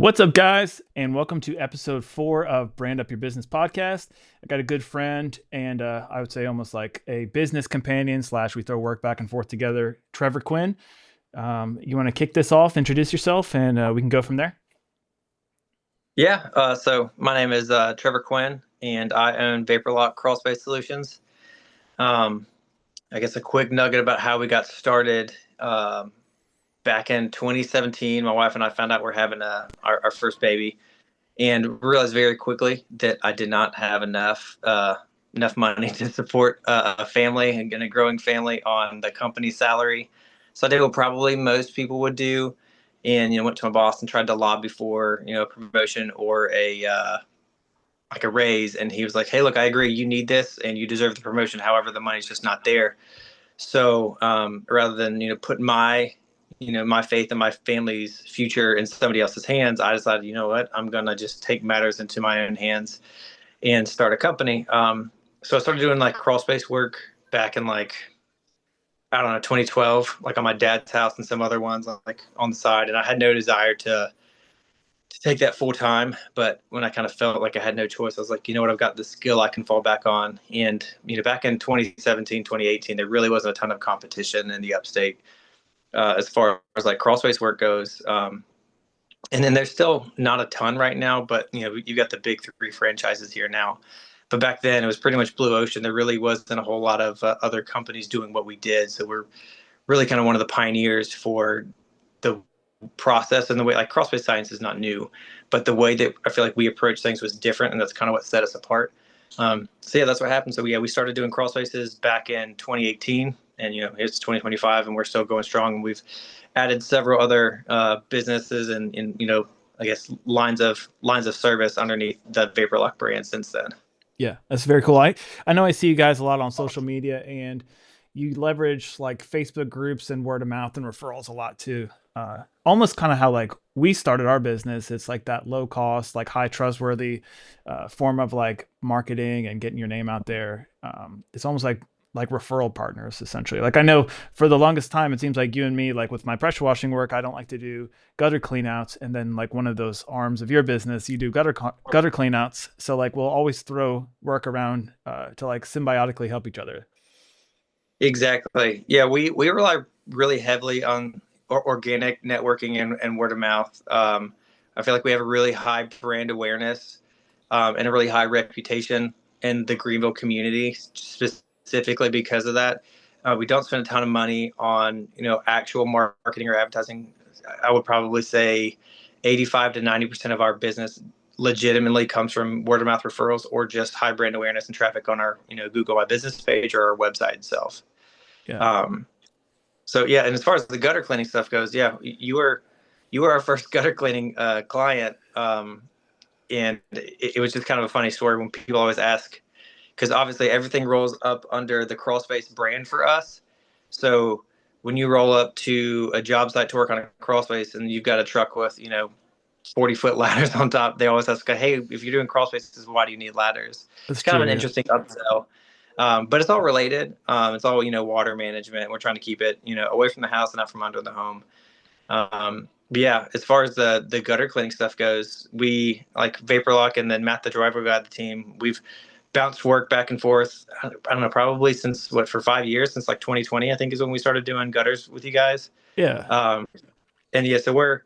What's up, guys, and welcome to episode 4 of Brand Up Your Business podcast. I got a good friend, and I would say almost like a business companion / we throw work back and forth together. Trevor Quinn, you want to kick this off, introduce yourself, and we can go from there. So my name is Trevor Quinn, and I own Vaporlock Crawl Space Solutions. Um, I guess a quick nugget about how we got started. Back in 2017, my wife and I found out we're having our first baby, and realized very quickly that I did not have enough money to support a family and a growing family on the company salary. So I did what probably most people would do, and went to my boss and tried to lobby for a promotion or a raise. And he was like, "Hey, look, I agree, you need this and you deserve the promotion. However, the money's just not there." So rather than put my faith and my family's future in somebody else's hands, I decided, you know what, I'm gonna just take matters into my own hands and start a company. So I started doing like crawl space work back in I don't know, 2012, like on my dad's house and some other ones like on the side. And I had no desire to take that full time. But when I kind of felt like I had no choice, I was like, you know what, I've got the skill I can fall back on. And, back in 2017, 2018, there really wasn't a ton of competition in the upstate as far as like crawl space work goes. And then there's still not a ton right now, but you got the big three franchises here now. But back then it was pretty much blue ocean. There really wasn't a whole lot of other companies doing what we did. So we're really kind of one of the pioneers for the process and the way, like, crawl space science is not new, but the way that I feel like we approach things was different, and that's kind of what set us apart. So yeah, that's what happened. So yeah, we started doing crawl spaces back in 2018, and it's 2025, and we're still going strong. And we've added several other businesses and I guess lines of service underneath the Vaporlock brand since then. Yeah, that's very cool. I know I see you guys a lot on social media, and you leverage like Facebook groups and word of mouth and referrals a lot too. Almost kind of how like we started our business. It's like that low cost, like high trustworthy form of like marketing and getting your name out there. It's almost like referral partners essentially. Like I know for the longest time, it seems like you and me, like with my pressure washing work, I don't like to do gutter cleanouts, and then like one of those arms of your business, you do gutter cleanouts. So like we'll always throw work around to like symbiotically help each other. Exactly. Yeah, we rely really heavily on organic networking and word of mouth. I feel like we have a really high brand awareness and a really high reputation in the Greenville community, specifically because of that. We don't spend a ton of money on actual marketing or advertising. I would probably say 85 to 90% of our business legitimately comes from word of mouth referrals or just high brand awareness and traffic on our Google My Business page or our website itself. Yeah. Um, so yeah, and as far as the gutter cleaning stuff goes, yeah, you were our first gutter cleaning client, and it was just kind of a funny story when people always ask, because obviously everything rolls up under the Crawl Space brand for us. So when you roll up to a job site to work on a crawl space and you've got a truck with 40-foot ladders on top, they always ask, "Hey, if you're doing crawl spaces, why do you need ladders?" That's It's kind of true. an Yeah. interesting upsell. But it's all related. It's all water management. We're trying to keep it away from the house and not from under the home. But yeah, as far as the gutter cleaning stuff goes, we like Vaporlock, and then Matt, the driver guy of the team. We've bounced work back and forth. I don't know, probably since for 5 years, since like 2020, I think is when we started doing gutters with you guys. Yeah. Um, and yeah, so we're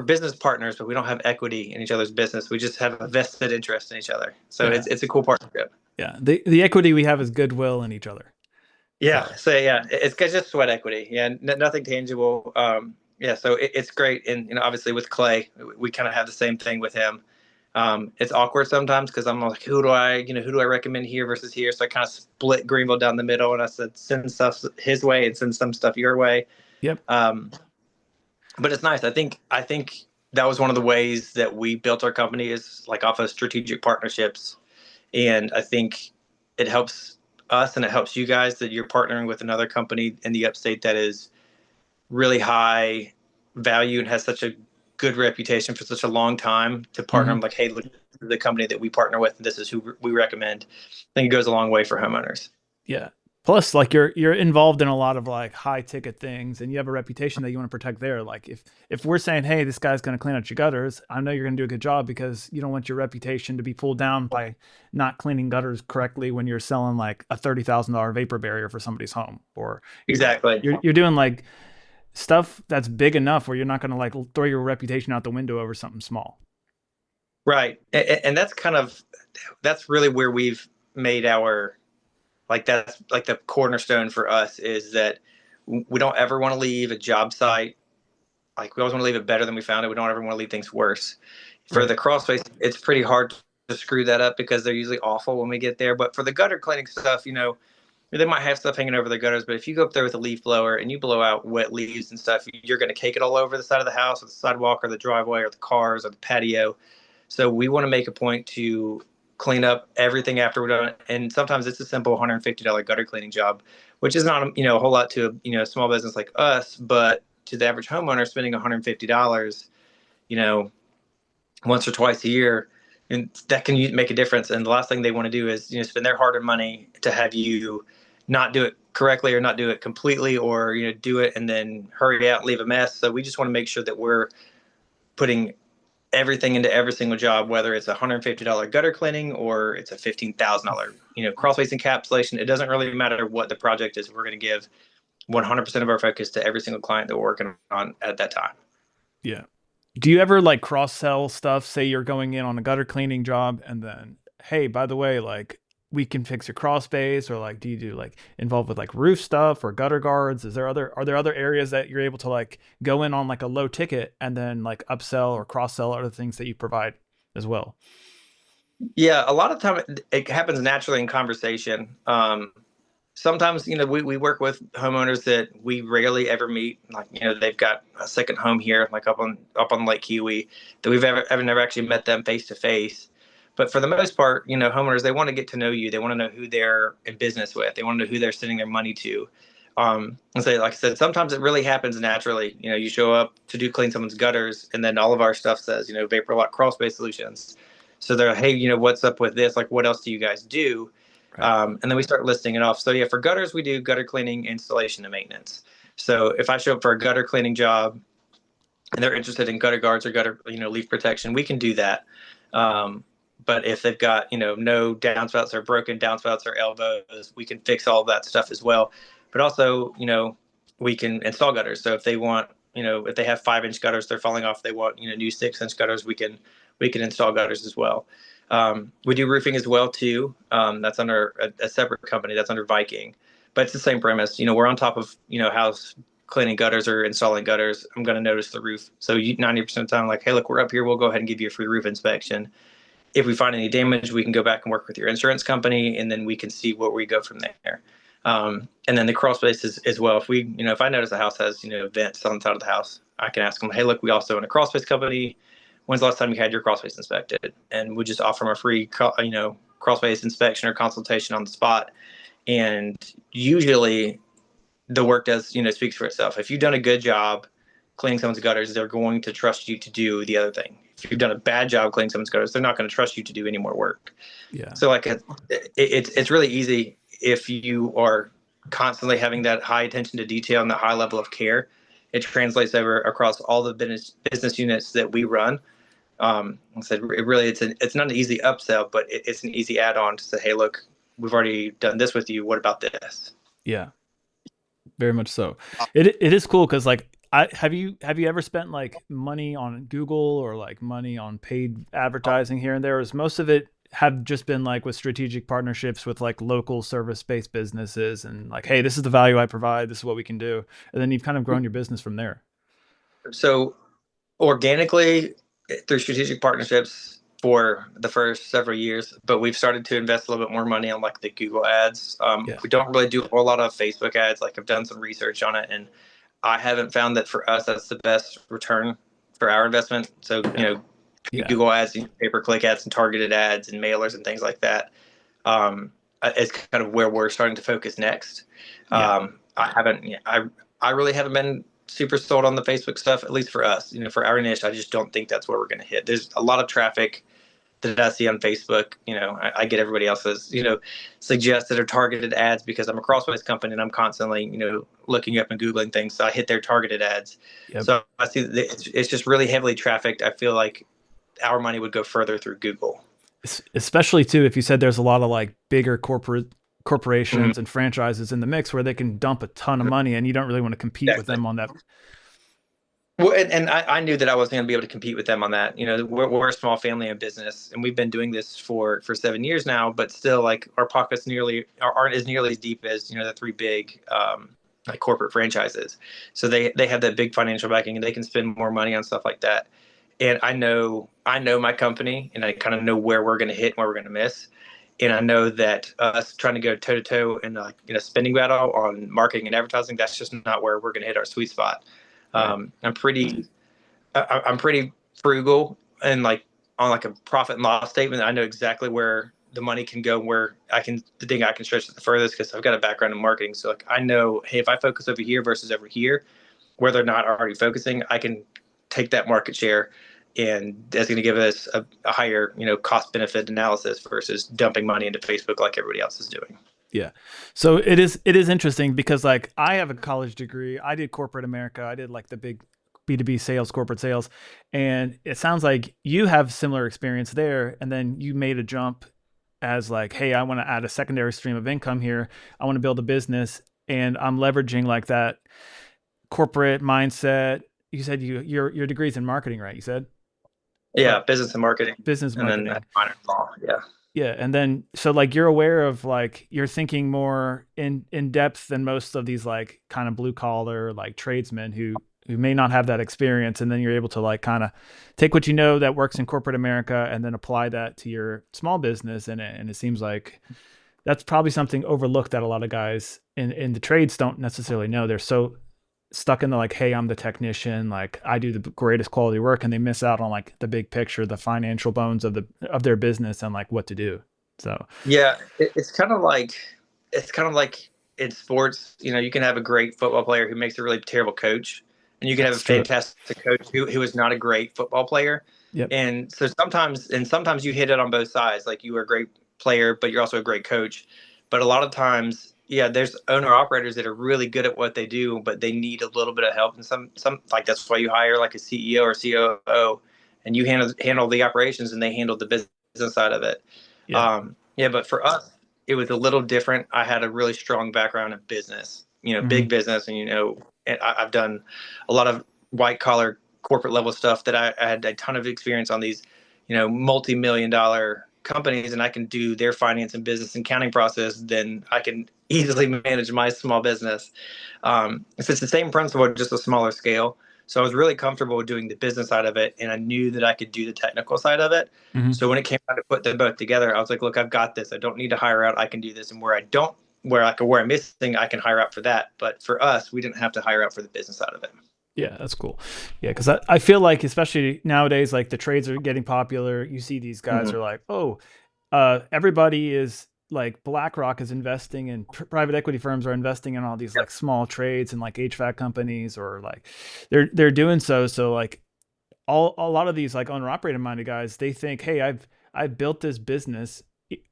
business partners, but we don't have equity in each other's business. We just have a vested interest in each other. So Yeah. it's a cool partnership. Yeah. The equity we have is goodwill in each other. Yeah. So So yeah, it's just sweat equity. Yeah. Nothing tangible. Yeah. So it's great. And, obviously with Clay, we kind of have the same thing with him. It's awkward sometimes because I'm like, who do I recommend here versus here? So I kind of split Greenville down the middle, and I said, send stuff his way and send some stuff your way. yep. Um, but it's nice. I think that was one of the ways that we built our company, is like off of strategic partnerships. And I think it helps us and it helps you guys that you're partnering with another company in the upstate that is really high value and has such a good reputation for such a long time, to partner. hmm I'm like, hey, look, the company that we partner with, this is who we recommend. I think it goes a long way for homeowners. Yeah. Plus, like you're involved in a lot of like high ticket things, and you have a reputation that you want to protect there. Like if we're saying, hey, this guy's going to clean out your gutters, I know you're going to do a good job because you don't want your reputation to be pulled down by not cleaning gutters correctly when you're selling like a $30,000 vapor barrier for somebody's home, or Exactly. you're doing like stuff that's big enough where you're not going to like throw your reputation out the window over something small. Right. And that's really where we've made our, like, that's like the cornerstone for us, is that we don't ever want to leave a job site. Like, we always want to leave it better than we found it. We don't ever want to leave things worse. For Right. the crawl space, it's pretty hard to screw that up because they're usually awful when we get there. But for the gutter cleaning stuff, they might have stuff hanging over the gutters, but if you go up there with a leaf blower and you blow out wet leaves and stuff, you're going to cake it all over the side of the house or the sidewalk or the driveway or the cars or the patio. So we want to make a point to clean up everything after we're done. And sometimes it's a simple $150 gutter cleaning job, which is not, a whole lot to a small business like us, but to the average homeowner spending $150, you know, once or twice a year, and that can make a difference. And the last thing they want to do is, spend their hard-earned money to have you not do it correctly or not do it completely, or, do it and then hurry out and leave a mess. So we just want to make sure that we're putting everything into every single job, whether it's a $150 gutter cleaning or it's a $15,000, crawl space encapsulation. It doesn't really matter what the project is. We're going to give 100% of our focus to every single client that we're working on at that time. Yeah. Do you ever like cross sell stuff? Say you're going in on a gutter cleaning job and then, hey, by the way, like we can fix your crawl space, or like do you do like involved with like roof stuff or gutter guards? Are there other areas that you're able to like go in on like a low ticket and then like upsell or cross sell other things that you provide as well? Yeah, a lot of time it happens naturally in conversation. Sometimes, we work with homeowners that we rarely ever meet. Like, they've got a second home here, like up on Lake Kiwi, that we've ever never actually met them face to face. But for the most part, homeowners, they want to get to know you. They want to know who they're in business with. They want to know who they're sending their money to. And so, like I said, sometimes it really happens naturally. You show up to do clean someone's gutters, and then all of our stuff says, Vaporlock Crawl Space Solutions. So they're, hey, what's up with this? Like, what else do you guys do? Right. And then we start listing it off. So yeah, for gutters, we do gutter cleaning, installation, and maintenance. So if I show up for a gutter cleaning job and they're interested in gutter guards or gutter, leaf protection, we can do that. But if they've got, no downspouts or broken downspouts or elbows, we can fix all of that stuff as well. But also, we can install gutters. So if they want, if they have 5-inch gutters, they're falling off, they want, new 6-inch gutters, we can install gutters as well. We do roofing as well too. That's under a separate company. That's under Viking, but it's the same premise. We're on top of house cleaning gutters or installing gutters. I'm going to notice the roof. So 90% of the time, like, hey, look, we're up here. We'll go ahead and give you a free roof inspection. If we find any damage, we can go back and work with your insurance company, and then we can see where we go from there. And then the crawl space is as well. If we, if I notice a house has vents on the side of the house, I can ask them, hey, look, we also own a crawl space company. When's the last time you had your crawl space inspected? And we just offer them a free, crawl space inspection or consultation on the spot. And usually the work does, speaks for itself. If you've done a good job cleaning someone's gutters, they're going to trust you to do the other thing. If you've done a bad job cleaning someone's gutters, they're not going to trust you to do any more work. Yeah. So like it's really easy if you are constantly having that high attention to detail and that high level of care. It translates over across all the business units that we run. I said, it's not an easy upsell, but it's an easy add-on to say, hey, look, we've already done this with you. What about this? Yeah. Very much so. It is cool because like I have you ever spent like money on Google or like money on paid advertising here and there? Or is most of it have just been like with strategic partnerships with like local service based businesses and like, hey, this is the value I provide, this is what we can do. And then you've kind of grown your business from there. So organically through strategic partnerships for the first several years, but we've started to invest a little bit more money on like the Google ads. Yeah. We don't really do a whole lot of Facebook ads. Like, I've done some research on it, and I haven't found that for us that's the best return for our investment. So, Yeah. Yeah. Google ads, pay-per-click ads, and targeted ads, and mailers and things like that is kind of where we're starting to focus next. Yeah. I haven't, I really haven't been super sold on the Facebook stuff, at least for us. For our niche, I just don't think that's where we're going to hit. There's a lot of traffic that I see on Facebook. I get everybody else's, suggested or targeted ads because I'm a crossface company and I'm constantly, looking up and Googling things. So I hit their targeted ads. Yep. So I see that it's just really heavily trafficked. I feel like our money would go further through Google. Especially too, if you said there's a lot of like bigger Mhm. corporations and franchises in the mix where they can dump a ton of money and you don't really want to compete with Exactly. them on that. Well, and I knew that I wasn't going to be able to compete with them on that. We're a small family-owned business, and we've been doing this for 7 years now. But still, like our pockets aren't as nearly as deep as the three big like corporate franchises. So they have that big financial backing, and they can spend more money on stuff like that. And I know my company, and I kind of know where we're going to hit and where we're going to miss. And I know that us trying to go toe to toe in a spending battle on marketing and advertising, that's just not where we're going to hit our sweet spot. Right. I'm pretty frugal and like on like a profit and loss statement. I know exactly where the money can go, where the thing I can stretch it the furthest because I've got a background in marketing. So like I know, hey, if I focus over here versus over here, where they're not already focusing, I can take that market share, and that's going to give us a higher, cost benefit analysis versus dumping money into Facebook like everybody else is doing. Yeah. So it is interesting because like I have a college degree. I did corporate America. I did like the big B2B sales, corporate sales. And it sounds like you have similar experience there. And then you made a jump as like, hey, I want to add a secondary stream of income here. I want to build a business and I'm leveraging like that corporate mindset. You said your degree's in marketing, right? You said, Yeah, or business and marketing, business and then marketing. minor in law. Yeah. Yeah, and then so like you're aware of like you're thinking more in depth than most of these like kind of blue collar like tradesmen who may not have that experience, and then you're able to like kind of take what you know that works in corporate America and then apply that to your small business, and it seems like that's probably something overlooked that a lot of guys in the trades don't necessarily know. They're so stuck in the like, hey, I'm the technician, like I do the greatest quality work, and they miss out on like the big picture, the financial bones of their business and like what to do. So Yeah, it's kind of like in sports. You can have a great football player who makes a really terrible coach, and you can have a it's true. fantastic coach who is not a great football player. Yep. And so sometimes you hit it on both sides. Like you are a great player, but you're also a great coach. But a lot of times, yeah, there's owner operators that are really good at what they do, but they need a little bit of help. And some like that's why you hire like a CEO or COO, and you handle the operations, and they handle the business side of it. Yeah. Yeah, but for us, it was a little different. I had a really strong background in business, Mm-hmm. big business, and I've done a lot of white collar corporate level stuff that I had a ton of experience on these, multi-million-dollar companies, and I can do their finance and business and accounting process. Then I can easily manage my small business. It's the same principle, just a smaller scale. So I was really comfortable doing the business side of it, and I knew that I could do the technical side of it. Mm-hmm. So when it came time to put them both together, I was like, look, I've got this. I don't need to hire out. I can do this. And where I'm missing, I can hire out for that. But for us, we didn't have to hire out for the business side of it. Yeah, that's cool. Yeah, because I feel like especially nowadays, like the trades are getting popular. You see these guys Mm-hmm. are like, oh, everybody is like BlackRock is investing and private equity firms are investing in all these Yep. like small trades and like HVAC companies or like they're doing so. So like a lot of these like owner operator minded guys, they think, hey, I've built this business,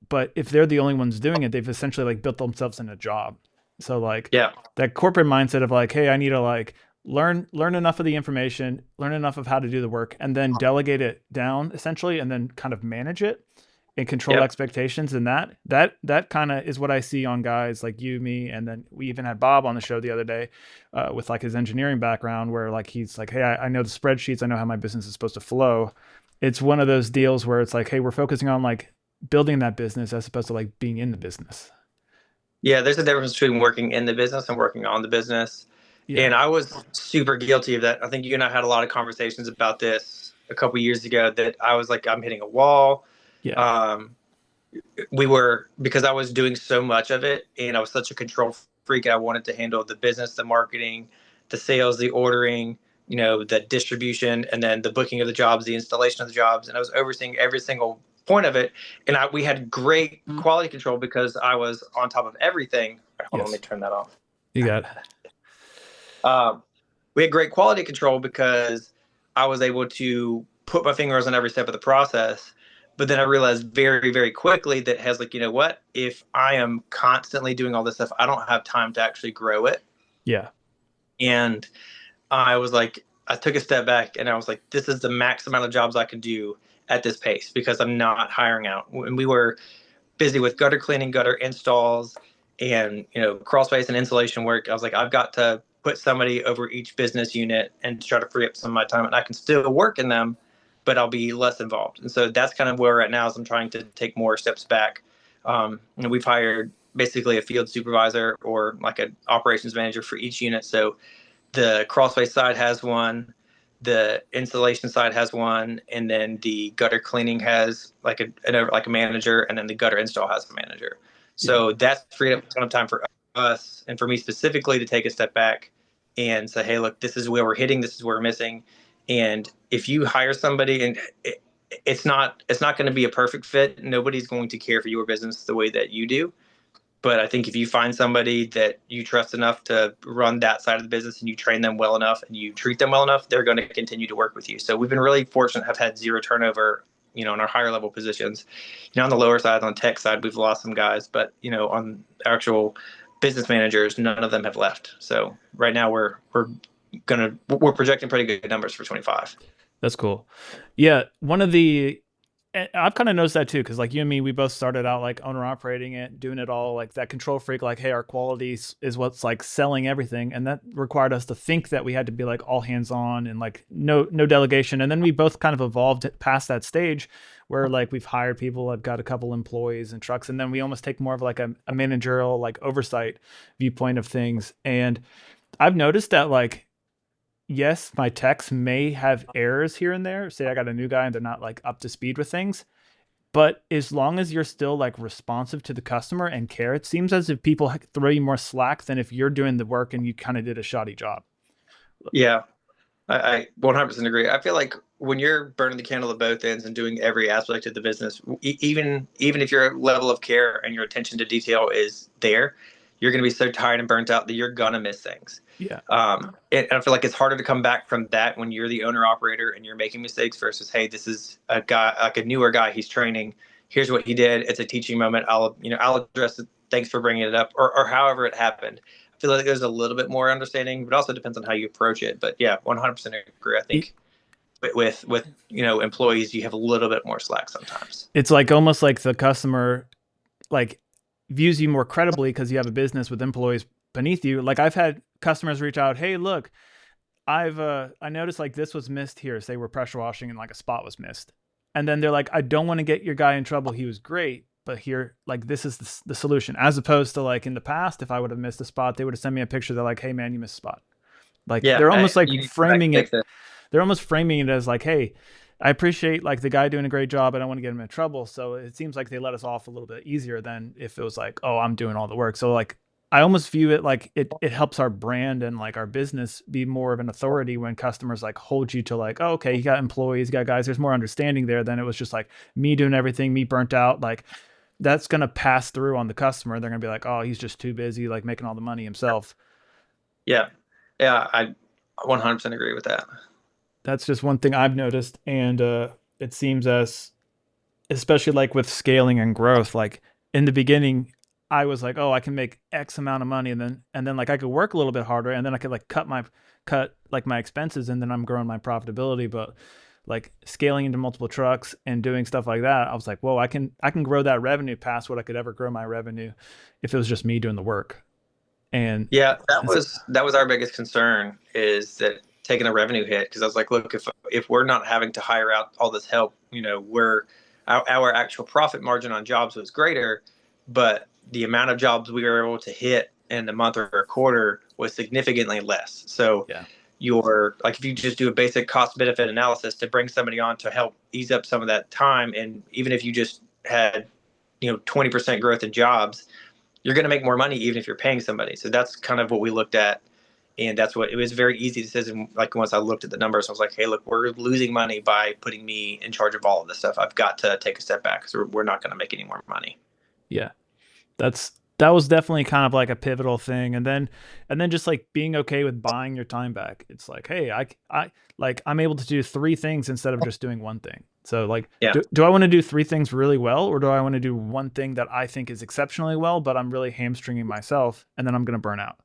but if they're the only ones doing it, they've essentially like built themselves in a job. So like Yeah. that corporate mindset of like, hey, I need to like learn enough of the information, learn enough of how to do the work, and then delegate it down essentially, and then kind of manage it and control Yep. expectations. And that kind of is what I see on guys like you, me, and then we even had Bob on the show the other day with like his engineering background, where like he's like, hey, I know the spreadsheets, I know how my business is supposed to flow. It's one of those deals where it's like, hey, we're focusing on like building that business as opposed to like being in the business. Yeah. There's a difference between working in the business and working on the business. Yeah. And I was super guilty of that. I think you and I had a lot of conversations about this a couple years ago that I was like, I'm hitting a wall. Yeah. Um, because I was doing so much of it and I was such a control freak. I wanted to handle the business, the marketing, the sales, the ordering, the distribution, and then the booking of the jobs, the installation of the jobs. And I was overseeing every single point of it. And we had great quality control because I was on top of everything. Hold on, let me Yes. turn that off. You got it. Um, we had great quality control because I was able to put my fingers on every step of the process. But then I realized very, very quickly that has like, you know what? If I am constantly doing all this stuff, I don't have time to actually grow it. Yeah. And I was like, I took a step back and I was like, this is the max amount of jobs I can do at this pace because I'm not hiring out. When we were busy with gutter cleaning, gutter installs, and crawl space and insulation work, I was like, I've got to put somebody over each business unit and try to free up some of my time, and I can still work in them, but I'll be less involved. And so that's kind of where we're at now. Is I'm trying to take more steps back. And we've hired basically a field supervisor or like an operations manager for each unit. So the crawl space side has one, the installation side has one, and then the gutter cleaning has like a manager, and then the gutter install has a manager. Yeah. So that's freed up a ton of time for us and for me specifically to take a step back and say, hey, look, this is where we're hitting, this is where we're missing. And if you hire somebody and it's not going to be a perfect fit, nobody's going to care for your business the way that you do. But I think if you find somebody that you trust enough to run that side of the business and you train them well enough and you treat them well enough, they're going to continue to work with you. So we've been really fortunate, have had zero turnover, in our higher level positions. On the lower side, on the tech side, we've lost some guys, but on actual business managers, none of them have left. So right now we're projecting pretty good numbers for 25. That's cool. Yeah. I've kind of noticed that too, because like you and me, we both started out like owner operating it, doing it all like that control freak, like, hey, our quality is what's like selling everything. And that required us to think that we had to be like all hands on and like no delegation. And then we both kind of evolved past that stage where like we've hired people, I've got a couple employees and trucks, and then we almost take more of like a managerial like oversight viewpoint of things. And I've noticed that like yes, my techs may have errors here and there. Say I got a new guy and they're not like up to speed with things. But as long as you're still like responsive to the customer and care, it seems as if people throw you more slack than if you're doing the work and you kind of did a shoddy job. Yeah, I 100% agree. I feel like when you're burning the candle at both ends and doing every aspect of the business, even if your level of care and your attention to detail is there, you're going to be so tired and burnt out that you're going to miss things. Yeah. And I feel like it's harder to come back from that when you're the owner operator and you're making mistakes versus, hey, this is a guy, like a newer guy, he's training. Here's what he did. It's a teaching moment. I'll address it. Thanks for bringing it up, or however it happened. I feel like there's a little bit more understanding, but also depends on how you approach it. But yeah, 100% agree. I think with employees, you have a little bit more slack sometimes. It's like almost like the customer like views you more credibly because you have a business with employees beneath you. Like I've had customers reach out, hey, look, I noticed like this was missed here. Say we're pressure washing and like a spot was missed. And then they're like, I don't want to get your guy in trouble. He was great, but here, like this is the solution. As opposed to like in the past, if I would have missed a spot, they would have sent me a picture. They're like, hey man, you missed a spot. Like Yeah, they're almost like you need to framing fix it. it. They're almost framing it as like, hey, I appreciate like the guy doing a great job. I don't want to get him in trouble. So it seems like they let us off a little bit easier than if it was like, oh, I'm doing all the work. So like I almost view it like it helps our brand and like our business be more of an authority when customers like hold you to like, oh, okay, you got employees, you got guys. There's more understanding there than it was just like me doing everything, me burnt out. Like that's gonna pass through on the customer. They're gonna be like, oh, he's just too busy, like making all the money himself. Yeah, yeah, I 100% agree with that. That's just one thing I've noticed, and it seems as especially like with scaling and growth, like in the beginning I was like, oh, I can make X amount of money, and then like I could work a little bit harder, and then I could like cut like my expenses, and then I'm growing my profitability. But like scaling into multiple trucks and doing stuff like that, I was like, whoa, I can grow that revenue past what I could ever grow my revenue if it was just me doing the work. And Yeah, that was our biggest concern, is that taking a revenue hit, because I was like, look, if we're not having to hire out all this help, our actual profit margin on jobs was greater, but the amount of jobs we were able to hit in a month or a quarter was significantly less. So yeah, you're like, if you just do a basic cost benefit analysis to bring somebody on to help ease up some of that time, and even if you just had 20% growth in jobs, you're going to make more money even if you're paying somebody. So that's kind of what we looked at. And that's what it was, a very easy decision. Like once I looked at the numbers, I was like, hey, look, we're losing money by putting me in charge of all of this stuff. I've got to take a step back because we're not going to make any more money. yeah. That was definitely kind of like a pivotal thing. And then just like being okay with buying your time back. It's like, hey, I like I'm able to do three things instead of just doing one thing. So like, Yeah. do I want to do three things really well, or do I want to do one thing that I think is exceptionally well, but I'm really hamstringing myself and then I'm going to burn out?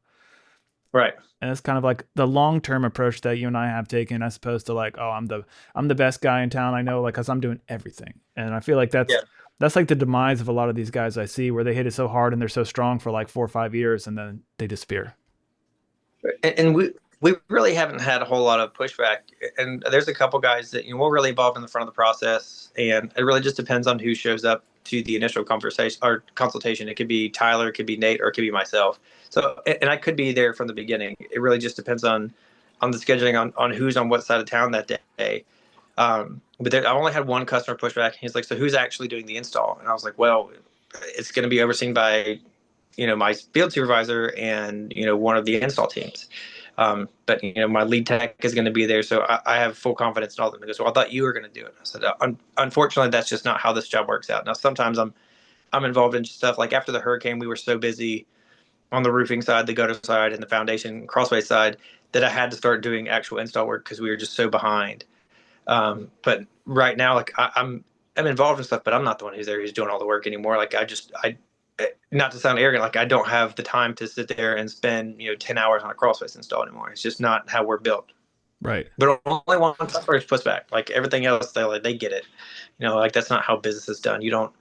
Right. And it's kind of like the long term approach that you and I have taken, as opposed to like, oh, I'm the best guy in town. I know, like, cause I'm doing everything. And I feel like Yeah. that's like the demise of a lot of these guys I see, where they hit it so hard and they're so strong for like 4 or 5 years and then they disappear. And we really haven't had a whole lot of pushback. And there's a couple guys that we're really involved in the front of the process, and it really just depends on who shows up to the initial conversation or consultation. It could be Tyler, it could be Nate, or it could be myself. So, and I could be there from the beginning. It really just depends on the scheduling, on who's on what side of town that day. But I only had one customer pushback. He's like, "So who's actually doing the install?" And I was like, "Well, it's going to be overseen by my field supervisor and one of the install teams. But my lead tech is going to be there, so I have full confidence in all of them." He goes, "Well, I thought you were going to do it." I said, "Unfortunately, that's just not how this job works out." Now, sometimes I'm involved in stuff like after the hurricane, we were so busy on the roofing side, the gutter side, and the foundation crawl space side that I had to start doing actual install work because we were just so behind. But right now, like I'm involved in stuff, but I'm not the one who's there who's doing all the work anymore. Like I not to sound arrogant, like I don't have the time to sit there and spend 10 hours on a crawl space install anymore. It's just not how we're built. Right. But only one customer puts back. Like everything else, they get it. Like that's not how business is done. You don't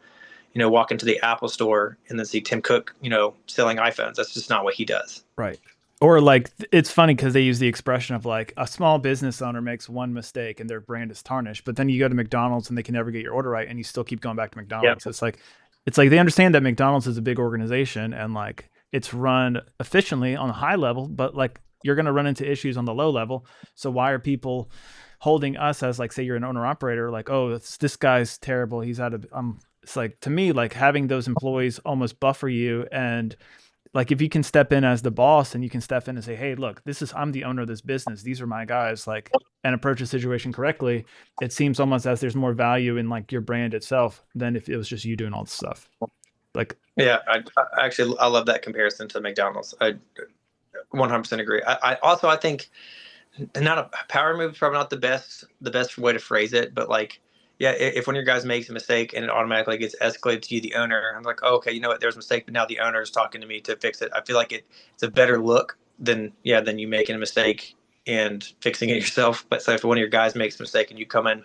walk into the Apple store and then see Tim Cook selling iPhones. That's just not what he does. Right. Or like, it's funny because they use the expression of like a small business owner makes one mistake and their brand is tarnished, but then you go to McDonald's and they can never get your order right and you still keep going back to Yeah. McDonald's. It's like they understand that McDonald's is a big organization and like it's run efficiently on a high level, but like you're going to run into issues on the low level. So why are people holding us as, like, say you're an owner operator, like, oh, this guy's terrible, he's out of it's like, to me, like having those employees almost buffer you. And like, if you can step in as the boss and you can step in and say, hey, look, I'm the owner of this business, these are my guys, like, and approach the situation correctly, it seems almost as there's more value in like your brand itself than if it was just you doing all the stuff. Like, Yeah, I actually I love that comparison to McDonald's. I 100% agree. I think not a power move is probably not the best way to phrase it, but like, yeah, if one of your guys makes a mistake and it automatically gets escalated to you, the owner, I'm like, oh, okay, you know what, there's a mistake, but now the owner is talking to me to fix it. I feel like it's a better look than you making a mistake and fixing it yourself. But so if one of your guys makes a mistake and you come in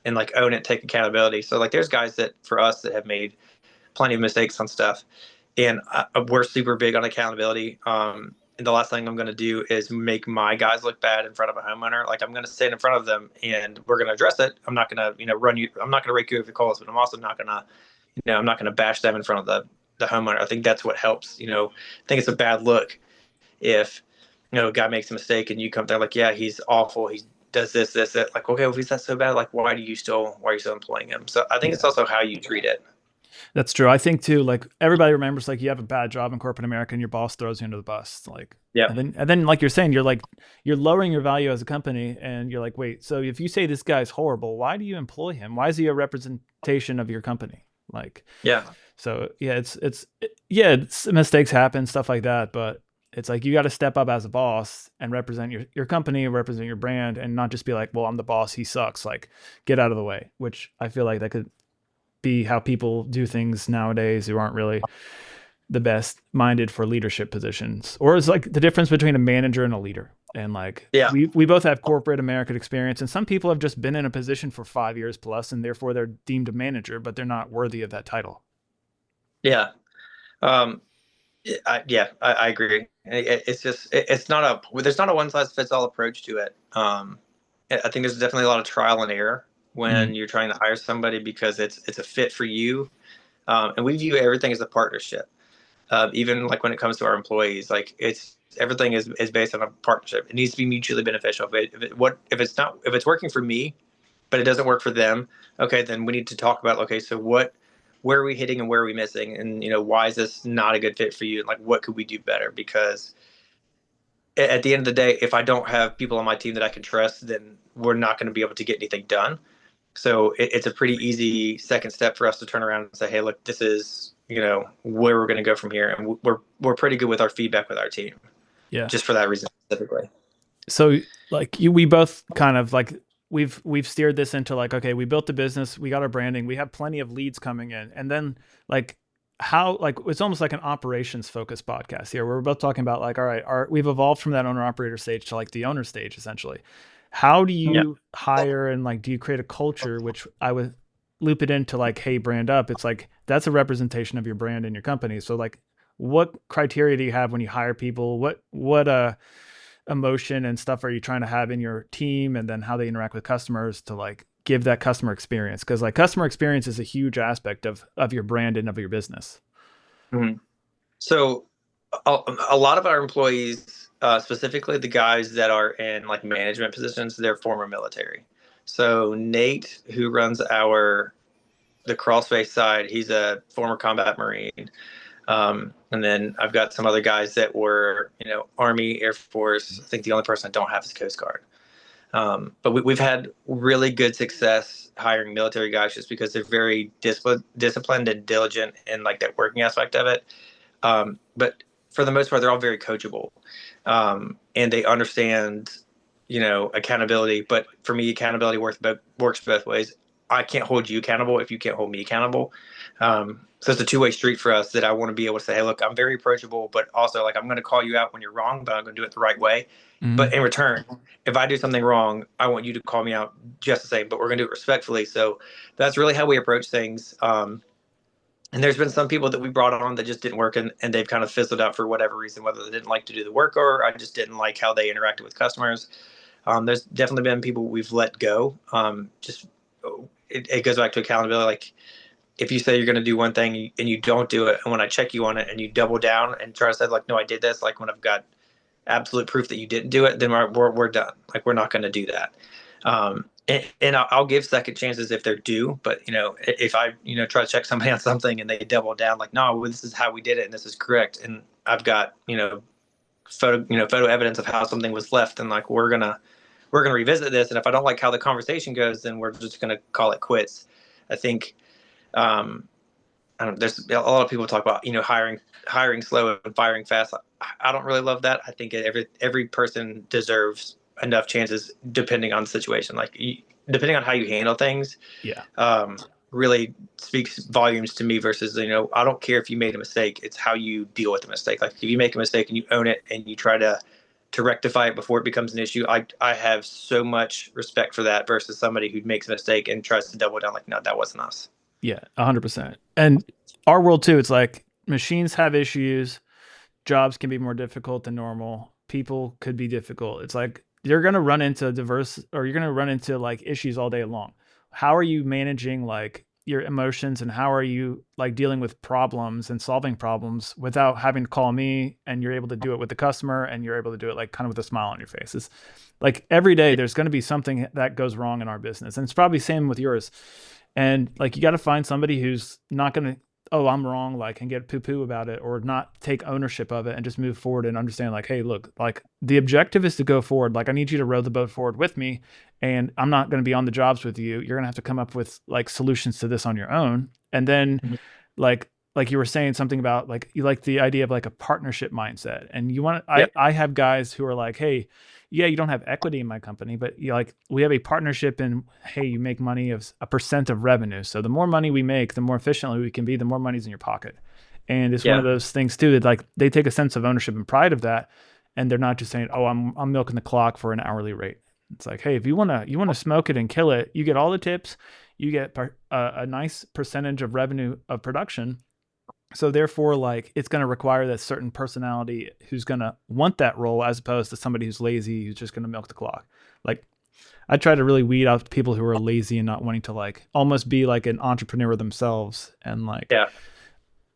and like own it, take accountability. So like, there's guys that for us that have made plenty of mistakes on stuff, and we're super big on accountability. And the last thing I'm going to do is make my guys look bad in front of a homeowner. Like, I'm going to stand in front of them and we're going to address it. I'm not going to, run you. I'm not going to rake you over the coals, but I'm also not going to, I'm not going to bash them in front of the homeowner. I think that's what helps. I think it's a bad look if, a guy makes a mistake and you come there like, yeah, he's awful. He does this, that. Like, okay, well, if he's not so bad, like, why are you still employing him? So I think it's yeah, also how you treat it. that's true. I think too, like, everybody remembers, like, you have a bad job in corporate America and your boss throws you under the bus. Like, Yeah. and then like you're saying, you're lowering your value as a company, and you're like, wait, so if you say this guy's horrible, why do you employ him? Why is he a representation of your company? Like, Yeah. so yeah, yeah, mistakes happen, stuff like that, but it's like you got to step up as a boss and represent your company, represent your brand, and not just be like, well, I'm the boss, he sucks. Like, get out of the way. Which I feel like that could be how people do things nowadays who aren't really the best minded for leadership positions. Or it's like the difference between a manager and a leader. And like, Yeah. we both have corporate American experience, and some people have just been in a position for 5 years plus, and therefore they're deemed a manager, but they're not worthy of that title. Yeah. Um, I agree. It's just it's not there's not a one size fits all approach to it. I think there's definitely a lot of trial and error Mm, when you're trying to hire somebody because it's a fit for you. And we view everything as a partnership. Even like when it comes to our employees, like it's everything is based on a partnership. It needs to be mutually beneficial. If it's working for me, but it doesn't work for them, okay, then we need to talk about, okay, so where are we hitting and where are we missing, and why is this not a good fit for you, and like what could we do better? Because at the end of the day, if I don't have people on my team that I can trust, then we're not going to be able to get anything done. So it's a pretty easy second step for us to turn around and say, hey, look, this is where we're going to go from here, and we're pretty good with our feedback with our team, yeah. just for that reason specifically. So like we both kind of like we've steered this into like, okay, we built the business, we got our branding, we have plenty of leads coming in, and then like how like it's almost like an operations focused podcast here. We're both talking about like, all right, we've evolved from that owner operator stage to like the owner stage essentially. How do Yeah. you hire and like do you create a culture, which I would loop it into like, hey, brand up. It's like that's a representation of your brand and your company. So like what criteria do you have when you hire people? What emotion and stuff are you trying to have in your team, and then how they interact with customers to like give that customer experience? Because like customer experience is a huge aspect of your brand and of your business. Mhm. So a lot of our employees, specifically the guys that are in like management positions, they're former military. So Nate, who runs the crawl space side, he's a former combat Marine. And then I've got some other guys that were, Army, Air Force. I think the only person I don't have is Coast Guard. But we've had really good success hiring military guys just because they're very disciplined and diligent in like that working aspect of it. But for the most part, they're all very coachable, and they understand, accountability. But for me, accountability works both ways. I can't hold you accountable if you can't hold me accountable. So it's a two-way street for us that I want to be able to say, hey, look, I'm very approachable, but also like I'm going to call you out when you're wrong, but I'm going to do it the right way. But Mm-hmm. in return, if I do something wrong, I want you to call me out just the same, but we're going to do it respectfully. So that's really how we approach things. And there's been some people that we brought on that just didn't work, and they've kind of fizzled out for whatever reason, whether they didn't like to do the work or I just didn't like how they interacted with customers. There's definitely been people we've let go. Just it goes back to accountability. Like if you say you're going to do one thing and you don't do it, and when I check you on it and you double down and try to say like, no, I did this. Like when I've got absolute proof that you didn't do it, then we're done. Like we're not going to do that. And I'll give second chances if they're due. But if I try to check somebody on something and they double down, like no, well, this is how we did it and this is correct, and I've got photo evidence of how something was left, and like we're gonna revisit this. And if I don't like how the conversation goes, then we're just gonna call it quits. I think um, I don't, there's a lot of people talk about hiring slow and firing fast. I don't really love that. I think every person deserves enough chances depending on the situation. Like depending on how you handle things, Yeah. um, really speaks volumes to me. Versus I don't care if you made a mistake. It's how you deal with the mistake. Like if you make a mistake and you own it and you try to rectify it before it becomes an issue. I have so much respect for that versus somebody who makes a mistake and tries to double down like no, that wasn't us. Yeah, 100%. And our world too, it's like machines have issues, jobs can be more difficult than normal, people could be difficult. It's like you're going to run into diverse, or you're going to run into like issues all day long. How are you managing like your emotions, and how are you like dealing with problems and solving problems without having to call me, and you're able to do it with the customer, and you're able to do it like kind of with a smile on your face? It's like every day there's going to be something that goes wrong in our business, and it's probably same with yours. And like you got to find somebody who's not going to, oh, I'm wrong, like, and get poo poo about it, or not take ownership of it and just move forward and understand, like, hey, look, like the objective is to go forward. Like, I need you to row the boat forward with me, and I'm not going to be on the jobs with you. You're going to have to come up with like solutions to this on your own. And then, Mhm. like, you were saying something about like you like the idea of like a partnership mindset, and you want Yeah. I have guys who are like, hey, yeah, you don't have equity in my company, but you like we have a partnership, and hey, you make money of a percent of revenue. So the more money we make, the more efficiently we can be, the more money's in your pocket. And it's one of Yeah. those things too that like they take a sense of ownership and pride of that, and they're not just saying, oh, I'm milking the clock for an hourly rate. It's like, hey, if you wanna smoke it and kill it, you get all the tips, you get a nice percentage of revenue of production. So therefore, like it's going to require that certain personality who's going to want that role, as opposed to somebody who's lazy, who's just going to milk the clock. Like I try to really weed out people who are lazy and not wanting to like almost be like an entrepreneur themselves, and Yeah.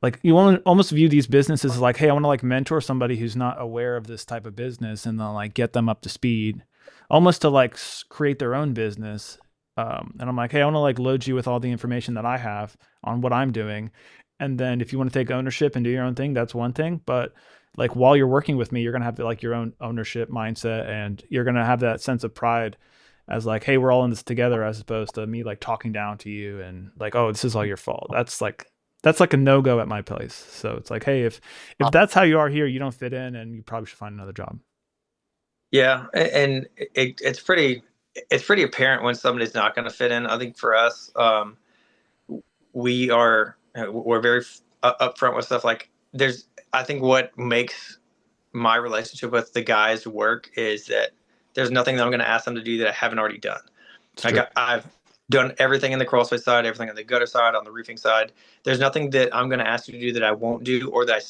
like you want to almost view these businesses as like, hey, I want to like mentor somebody who's not aware of this type of business, and then like get them up to speed, almost to like create their own business. And I'm like, hey, I want to like load you with all the information that I have on what I'm doing, and then if you want to take ownership and do your own thing, that's one thing. But like while you're working with me, you're gonna have like your own ownership mindset, and you're gonna have that sense of pride as like, hey, we're all in this together, as opposed to me like talking down to you and like, oh, this is all your fault. That's like a no go at my place. So it's like, hey, if that's how you are here, you don't fit in, and you probably should find another job. Yeah. And it's pretty. it's pretty apparent when somebody's not going to fit in. I think for us, we're very upfront with stuff. Like there's, I think what makes my relationship with the guys work is that there's nothing that I'm going to ask them to do that I haven't already done. It's Like true. I've done everything in the crawl space side, everything on the gutter side, on the roofing side. There's nothing that I'm going to ask you to do that I won't do, or that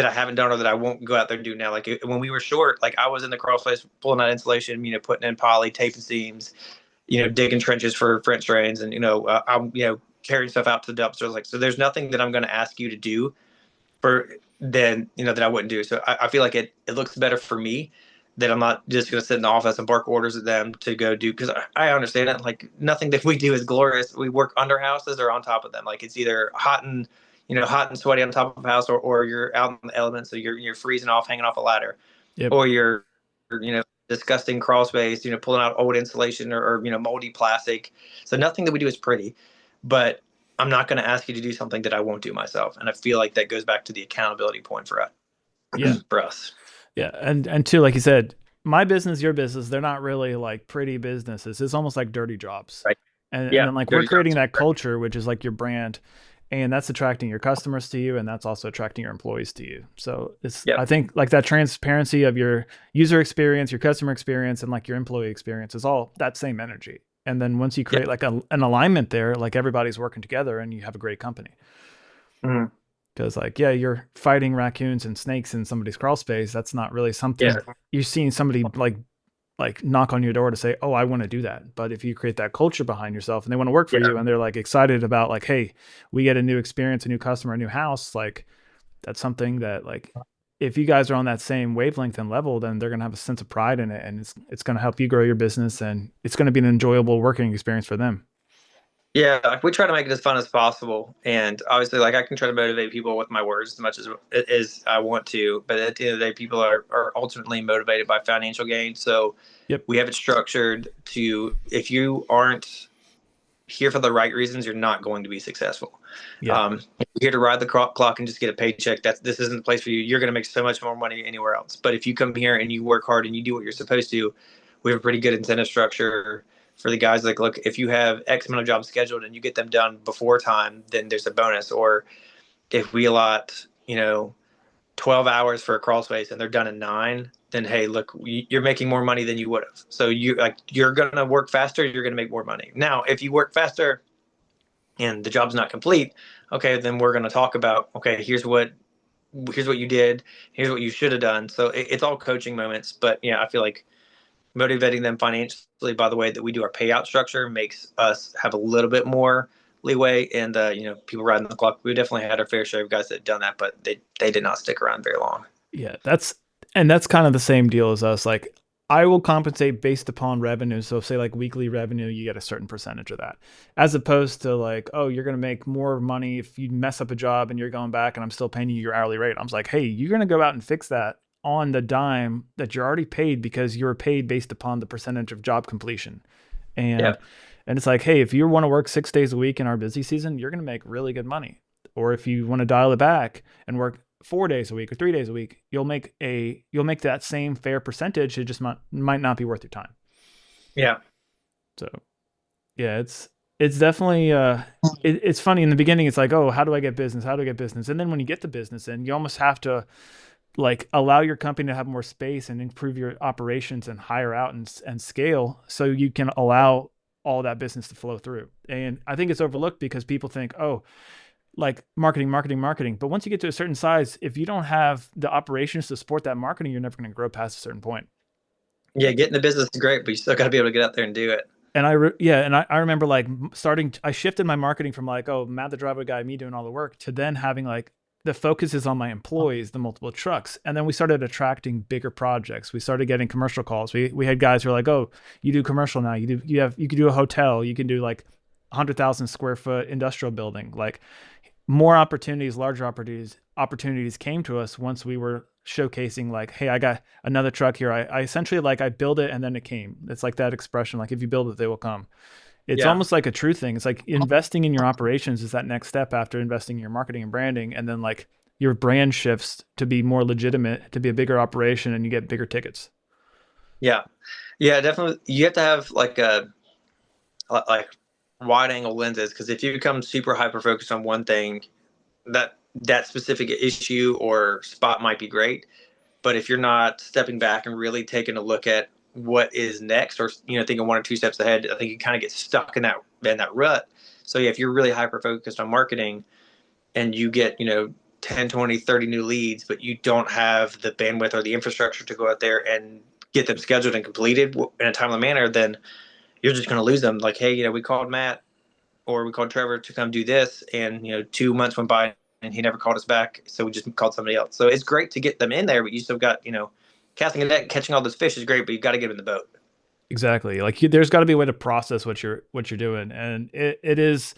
I haven't done, or that I won't go out there and do now. Like when we were short, like I was in the crawl space pulling out insulation, putting in poly, taping seams, digging trenches for French drains, and I'm carrying stuff out to the dumpsters. Like so, there's nothing that I'm going to ask you to do for then that I wouldn't do. So I feel like it looks better for me that I'm not just going to sit in the office and bark orders at them to go do, because I understand it. Like nothing that we do is glorious. We work under houses or on top of them. Like it's either hot and sweaty on top of a house, or you're out in the elements, so you're freezing off, hanging off a ladder, Yep. or you're disgusting crawl space, pulling out old insulation, or moldy plastic. So nothing that we do is pretty, but I'm not going to ask you to do something that I won't do myself. And I feel like that goes back to the accountability point for us. Yeah. For us. Yeah. And two, like you said, my business, your business, they're not really like pretty businesses. It's almost like dirty jobs. Right. And Yeah. then like we're Dirty creating jobs. that culture, which is like your brand, and that's attracting your customers to you, and that's also attracting your employees to you. So it's, Yeah. I think like that transparency of your user experience, your customer experience, and like your employee experience is all that same energy. And then once you Yeah. create like an alignment there, like everybody's working together and you have a great company. Mhm. Because like, yeah, you're fighting raccoons and snakes in somebody's crawl space. That's not really Yeah. something you're seeing somebody like knock on your door to say, oh, I want to do that. But if you create that culture behind yourself and they want to work for Yeah. you and they're like excited about like, hey, we get a new experience, a new customer, a new house, like that's something that like if you guys are on that same wavelength and level, then they're gonna have a sense of pride in it, and it's gonna help you grow your business, and it's gonna be an enjoyable working experience for them. Yeah, like we try to make it as fun as possible, and obviously, like I can try to motivate people with my words as much as I want to. But at the end of the day, people are ultimately motivated by financial gain. So Yep. we have it structured to, if you aren't here for the right reasons, you're not going to be successful. Yeah. If you're here to ride the clock and just get a paycheck, this isn't the place for you. You're going to make so much more money anywhere else. But if you come here and you work hard and you do what you're supposed to, we have a pretty good incentive structure for the guys. Like, look, if you have X amount of jobs scheduled and you get them done before time, then there's a bonus. Or if we allot, 12 hours for a crawl space and they're done in 9, then hey, look, you're making more money than you would have. So you're going to work faster, you're going to make more money. Now, if you work faster and the job's not complete, okay, then we're going to talk about, okay, here's what you did, here's what you should have done. So it's all coaching moments. But yeah, I feel like motivating them financially by the way that we do our payout structure makes us have a little bit more leeway. And people riding the clock, we definitely had our fair share of guys that had done that, but they did not stick around very long. Yeah, that's kind of the same deal as us. Like I will compensate based upon revenue. So say like weekly revenue, you get a certain percentage of that. As opposed to like, oh, you're gonna make more money if you mess up a job and you're going back and I'm still paying you your hourly rate. I'm like, hey, you're gonna go out and fix that on the dime that you're already paid because you were paid based upon the percentage of job completion. Yeah. And and it's like, hey, if you want to work 6 days a week in our busy season, you're gonna make really good money. Or if you want to dial it back and work 4 days a week or 3 days a week, you'll make that same fair percentage. It just might not be worth your time. Yeah. So yeah, it's definitely it's funny in the beginning. It's like, oh, how do I get business? How do I get business? And then when you get the business, in you almost have to like allow your company to have more space and improve your operations and hire out and scale so you can allow all that business to flow through. And I think it's overlooked because people think, oh, like marketing, marketing, marketing. But once you get to a certain size, if you don't have the operations to support that marketing, you're never going to grow past a certain point. Yeah, getting the business is great, but you still got to be able to get out there and do it. And I remember like I shifted my marketing from like, oh, Matt the driveway guy, me doing all the work, to then having like the focus is on my employees, the multiple trucks. And then we started attracting bigger projects. We started getting commercial calls. We had guys who were like, oh, you do commercial now. You can do a hotel. You can do like 100,000 square foot industrial building. Like more opportunities, larger opportunities came to us once we were showcasing like, hey, I got another truck here. I essentially like I build it and then it came. It's like that expression, like if you build it, they will come. It's Yeah. almost like a true thing. It's like investing in your operations is that next step after investing in your marketing and branding. And then like your brand shifts to be more legitimate, to be a bigger operation, and you get bigger tickets. Yeah. Yeah, definitely. You have to have like wide angle lenses, because if you become super hyper focused on one thing, that specific issue or spot might be great, but if you're not stepping back and really taking a look at what is next, or thinking one or two steps ahead, I think you kind of get stuck in that rut. So yeah, if you're really hyper focused on marketing and you get 10, 20, 30 new leads, but you don't have the bandwidth or the infrastructure to go out there and get them scheduled and completed in a timely manner, then you're just going to lose them. Like, hey, we called Matt or we called Trevor to come do this, and 2 months went by and he never called us back, so we just called somebody else. So it's great to get them in there, but you still got casting a net, catching all those fish is great, but you got to get them in the boat. Exactly. Like there's got to be a way to process what you're doing, and it is.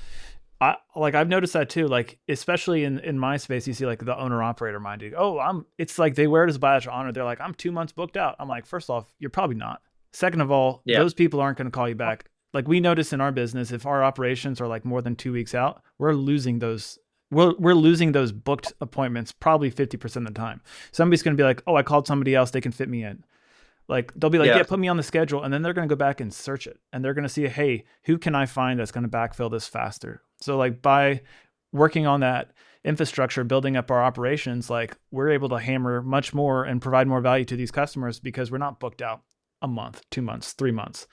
I've noticed that too. Like especially in my space, you see like the owner operator minded. Oh, It's like they wear it as a badge of honor. They're like, I'm 2 months booked out. I'm like, first off, you're probably not. Second of all, Yeah. those people aren't going to call you back. Like we notice in our business, if our operations are like more than 2 weeks out, we're losing those. We're losing those booked appointments probably 50% of the time. Somebody's going to be like, oh, I called somebody else. They can fit me in. Like they'll be like, Yeah. yeah, put me on the schedule, and then they're going to go back and search it, and they're going to see, hey, who can I find that's going to backfill this faster? So like by working on that infrastructure, building up our operations, like we're able to hammer much more and provide more value to these customers because we're not booked out a month, 2 months, 3 months.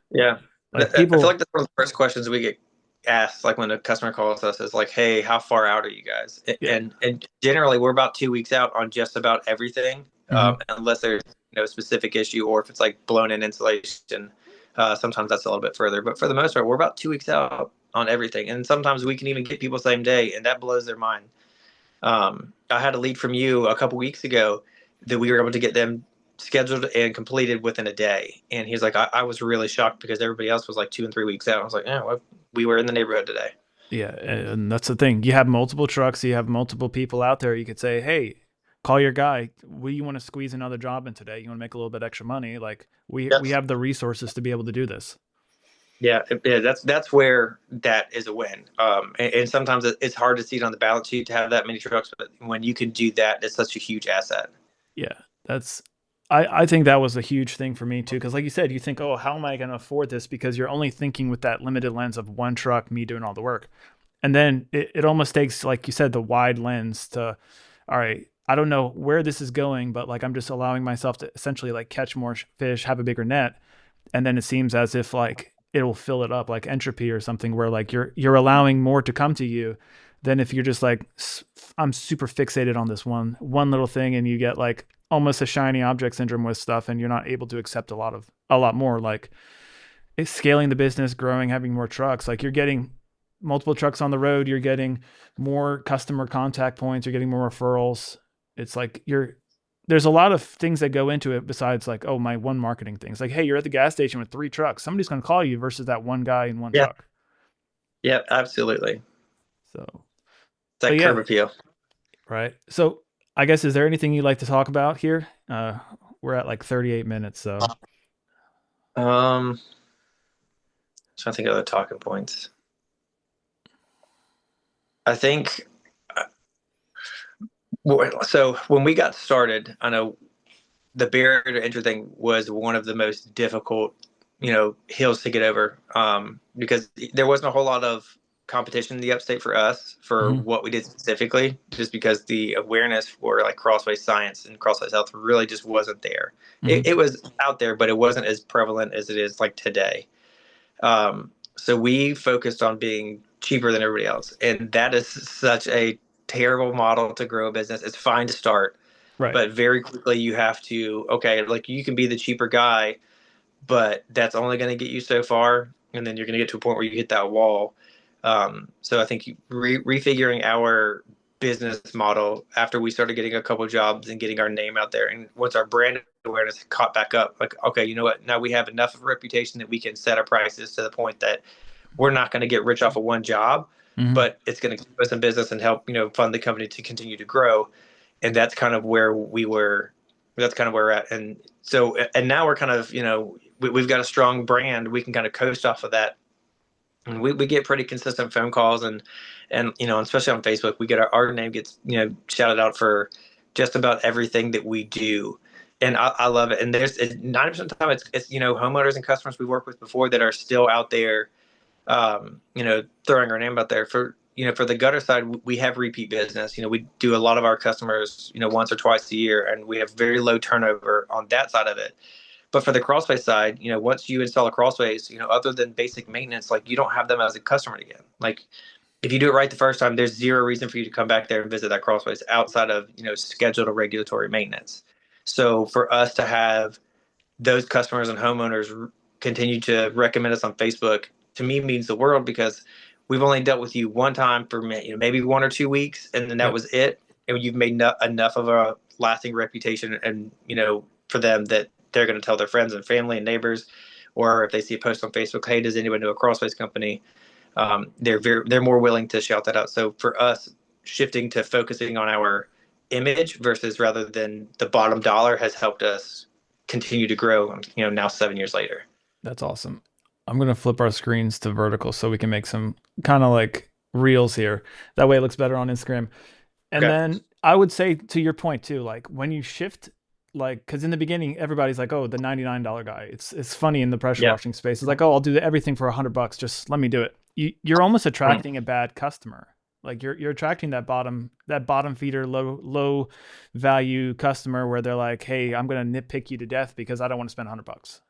Yeah. Like I feel people, like that's one of the first questions we get asked, like when a customer calls us, is like, "Hey, how far out are you guys?" yeah, And generally, we're about 2 weeks out on just about everything, mm-hmm. unless there's no specific issue, or if it's like blown in insulation. Sometimes that's a little bit further, but for the most part, we're about 2 weeks out on everything. And sometimes we can even get people same day, and that blows their mind. I had a lead from you a couple weeks ago that we were able to get them scheduled and completed within a day. And he's like, I was really shocked because everybody else was like 2 and 3 weeks out. I was like, yeah, well, we were in the neighborhood today. Yeah, and that's the thing. You have multiple trucks, you have multiple people out there. You could say, "Hey, call your guy. We you want to squeeze another job in today? You want to make a little bit extra money? Like Yep. we have the resources to be able to do this." Yeah, yeah, that's where that is a win. And sometimes it's hard to see it on the balance sheet to have that many trucks, but when you can do that, it's such a huge asset. Yeah, that's I think that was a huge thing for me too. Cause like you said, you think, oh, how am I gonna afford this? Because you're only thinking with that limited lens of one truck, me doing all the work. And then it almost takes, like you said, the wide lens to, all right, I don't know where this is going, but like I'm just allowing myself to essentially like catch more fish, have a bigger net. And then it seems as if like it'll fill it up like entropy or something where like you're allowing more to come to you than if you're just like I'm super fixated on this one little thing, and you get like almost a shiny object syndrome with stuff, and you're not able to accept a lot more. Like it's scaling the business, growing, having more trucks, like you're getting multiple trucks on the road, you're getting more customer contact points, you're getting more referrals. It's like there's a lot of things that go into it besides like, oh, my one marketing thing. It's like, hey, you're at the gas station with three trucks. Somebody's going to call you versus that one guy in one Yeah, truck. yeah, absolutely. So, It's but that curb yeah, appeal. right. So, I guess is there anything you'd like to talk about here? We're at like 38 minutes, so Um, Trying to think of other talking points. I think so. When we got started, I know the barrier to entry thing was one of the most difficult, hills to get over, because there wasn't a whole lot of competition in the upstate for us for mhm. what we did specifically, just because the awareness for like crossface science and crossface health really just wasn't there. Mhm. It was out there, but it wasn't as prevalent as it is like today. So we focused on being cheaper than everybody else, and that is such a terrible model to grow a business. It's fine to start, Right. but very quickly you have to, okay, like you can be the cheaper guy, but that's only going to get you so far, and then you're going to get to a point where you hit that wall. So I think refiguring our business model after we started getting a couple of jobs and getting our name out there, and once our brand awareness caught back up, like, okay, you know what, now we have enough of a reputation that we can set our prices to the point that we're not going to get rich off of one job, Mhm. but it's going to keep us in business and help fund the company to continue to grow. And that's kind of where we were. That's kind of where we're at. And so, and now we're kind of, we've got a strong brand. We can kind of coast off of that, and we get pretty consistent phone calls, and especially on Facebook, we get our name gets shouted out for just about everything that we do. And I love it. And there's 90% of the time it's homeowners and customers we work with before that are still out there, throwing our name out there for the gutter side. We have repeat business. We do a lot of our customers, once or twice a year, and we have very low turnover on that side of it. But for the crawl space side, once you install a crawl space, other than basic maintenance, like you don't have them as a customer again. Like if you do it right the first time, there's zero reason for you to come back there and visit that crawl space outside of, scheduled or regulatory maintenance. So for us to have those customers and homeowners continue to recommend us on Facebook, to me means the world, because we've only dealt with you one time for maybe 1 or 2 weeks, and then that Yep. was it. And you've made enough of a lasting reputation, and for them that they're going to tell their friends and family and neighbors, or if they see a post on Facebook, hey, does anyone know a crawl space company? They're more willing to shout that out. So for us, shifting to focusing on our image versus rather than the bottom dollar has helped us continue to grow. Now 7 years later. That's awesome. I'm gonna flip our screens to vertical so we can make some kind of like reels here. That way it looks better on Instagram. And Okay. then I would say to your point too, like when you shift, like because in the beginning everybody's like, oh, the $99 guy. It's funny in the pressure Yeah. washing space. It's like, oh, I'll do everything for $100. Just let me do it. You're almost Mm. attracting a bad customer. Like you're attracting that bottom feeder, low value customer where they're like, hey, I'm gonna nitpick you to death because I don't want to spend $100.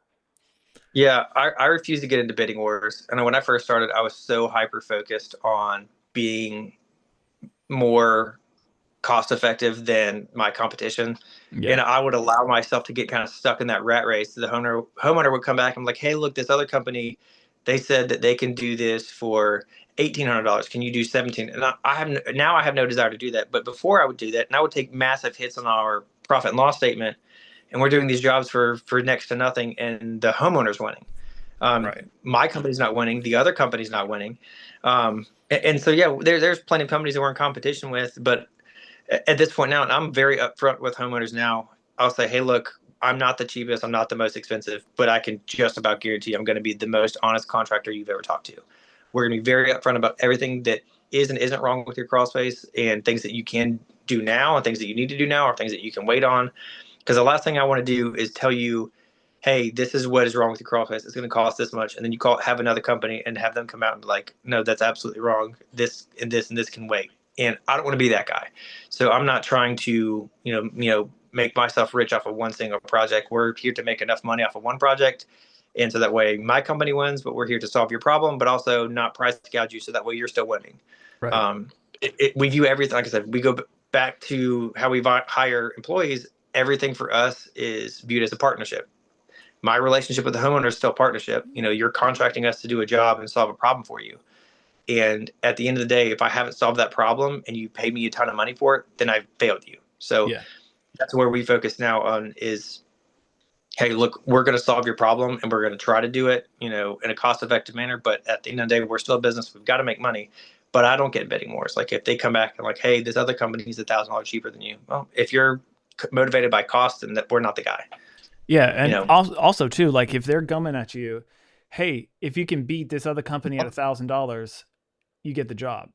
Yeah, I refuse to get into bidding wars. And when I first started, I was so hyper focused on being more cost effective than my competition. Yeah. And I would allow myself to get kind of stuck in that rat race. The homeowner would come back and be like, hey, look, this other company, they said that they can do this for $1,800. Can you do 17? And I have no desire to do that. But before I would do that, and I would take massive hits on our profit and loss statement. And we're doing these jobs for next to nothing, and the homeowner's winning. Right. My company's not winning. The other company's not winning. And so, yeah, there's plenty of companies that we're in competition with. But at this point now, and I'm very upfront with homeowners now, I'll say, hey, look, I'm not the cheapest, I'm not the most expensive, but I can just about guarantee I'm going to be the most honest contractor you've ever talked to. We're going to be very upfront about everything that is and isn't wrong with your crawl space, and things that you can do now and things that you need to do now, or things that you can wait on. Because the last thing I want to do is tell you, hey, this is what is wrong with your crawl space. It's going to cost this much. And then have another company and have them come out and be like, no, that's absolutely wrong. This and this and this can wait. And I don't want to be that guy. So I'm not trying to, make myself rich off of one single project. We're here to make enough money off of one project. And so that way my company wins, but we're here to solve your problem, but also not price gouge you. So that way you're still winning. Right. Um, we view everything, like I said, we go back to how we hire employees. Everything for us is viewed as a partnership. My relationship with the homeowner is still a partnership. You're contracting us to do a job and solve a problem for you. And at the end of the day, if I haven't solved that problem and you pay me a ton of money for it, then I've failed you. So Yeah. that's where we focus now on is, hey, look, we're going to solve your problem and we're going to try to do it, in a cost effective manner. But at the end of the day, we're still a business. We've got to make money. But I don't get bidding wars. Like if they come back and like, hey, this other company is $1,000 cheaper than you. Well, if you're motivated by cost, then we're not the guy. Yeah, You and know, also too, like if they're gumming at you, hey, if you can beat this other company at $1,000, you get the job.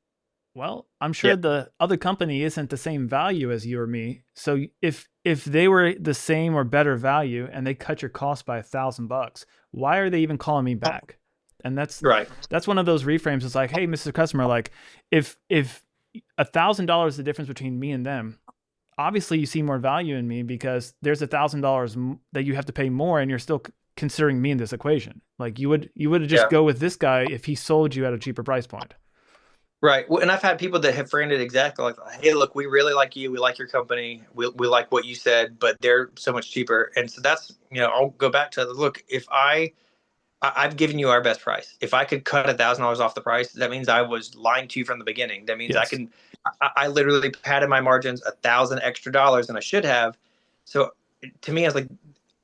Well, I'm yeah, sure the other company isn't the same value as you or me. So if they were the same or better value and they cut your cost by $1,000, why are they even calling me back? And right. that's one of those reframes. It's like, hey, Mr. Customer, like if $1,000 is the difference between me and them, obviously you see more value in me because there's $1,000 that you have to pay more, and you're still considering me in this equation. Like you would just Yeah. go with this guy if he sold you at a cheaper price point. Right. Well, and I've had people that have framed it exactly like, hey, look, we really like you. We like your company. We like what you said, but they're so much cheaper. And so that's, I'll go back to look, if I've given you our best price. If I could cut $1,000 off the price, that means I was lying to you from the beginning. That means Yes. I literally padded my margins 1,000 extra dollars than I should have. So to me, I was like,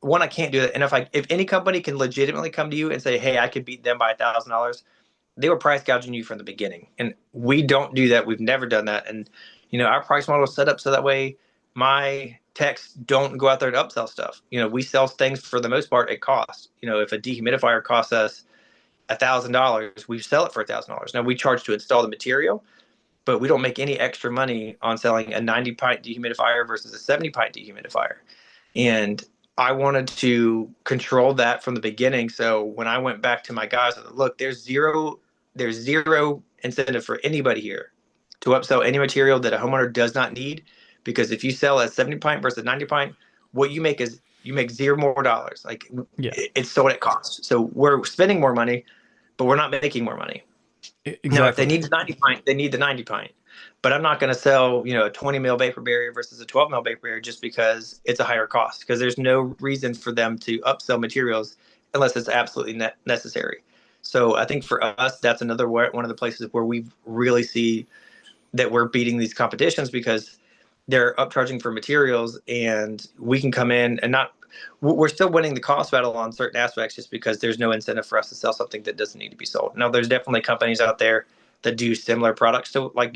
one, I can't do that. And if any company can legitimately come to you and say, hey, I could beat them by $1,000, they were price gouging you from the beginning. And we don't do that. We've never done that. And, our price model is set up so that way my techs don't go out there to upsell stuff. We sell things for the most part at cost. If a dehumidifier costs us $1,000, we sell it for $1,000. Now we charge to install the material, but we don't make any extra money on selling a 90 pint dehumidifier versus a 70 pint dehumidifier. And I wanted to control that from the beginning. So when I went back to my guys, I said, look, there's zero incentive for anybody here to upsell any material that a homeowner does not need. Because if you sell a 70 pint versus 90 pint, what you make is you make zero more dollars. Like Yeah, it's sold at cost. So we're spending more money, but we're not making more money. Now, if they exactly. need the 90 pint, they need the 90 pint. But I'm not going to sell, a 20 mil vapor barrier versus a 12 mil vapor barrier just because it's a higher cost. Because there's no reason for them to upsell materials unless it's absolutely necessary. So I think for us, that's another one of the places where we really see that we're beating these competitions because they're upcharging for materials, and we can come in and not. We're still winning the cost battle on certain aspects just because there's no incentive for us to sell something that doesn't need to be sold. Now, there's definitely companies out there that do similar products to like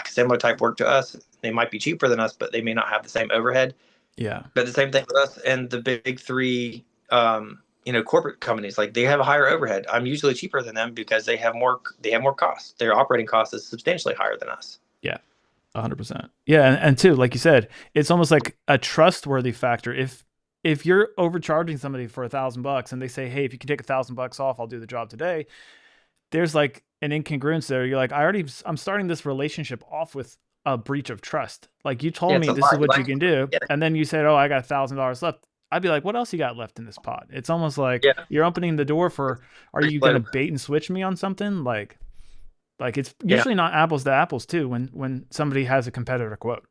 similar type work to us. They might be cheaper than us, but they may not have the same overhead. Yeah. But the same thing with us and the big three, corporate companies. Like they have a higher overhead. I'm usually cheaper than them because they have more. They have more costs. Their operating cost is substantially higher than us. Yeah. 100%. Yeah, and too, like you said, it's almost like a trustworthy factor. If you're overcharging somebody for $1,000 and they say, "Hey, if you can take $1,000 off, I'll do the job today," there's like an incongruence there. You're like, I'm starting this relationship off with a breach of trust. Like you Yeah, told it's me a this is lot. what you can do, Yeah, and then you said, "Oh, I got $1,000 left." I'd be like, "What else you got left in this pot?" It's almost like yeah, you're opening the door for, are pretty you gonna slow. bait and switch me on something? Like it's Yeah. usually not apples to apples too when somebody has a competitor quote.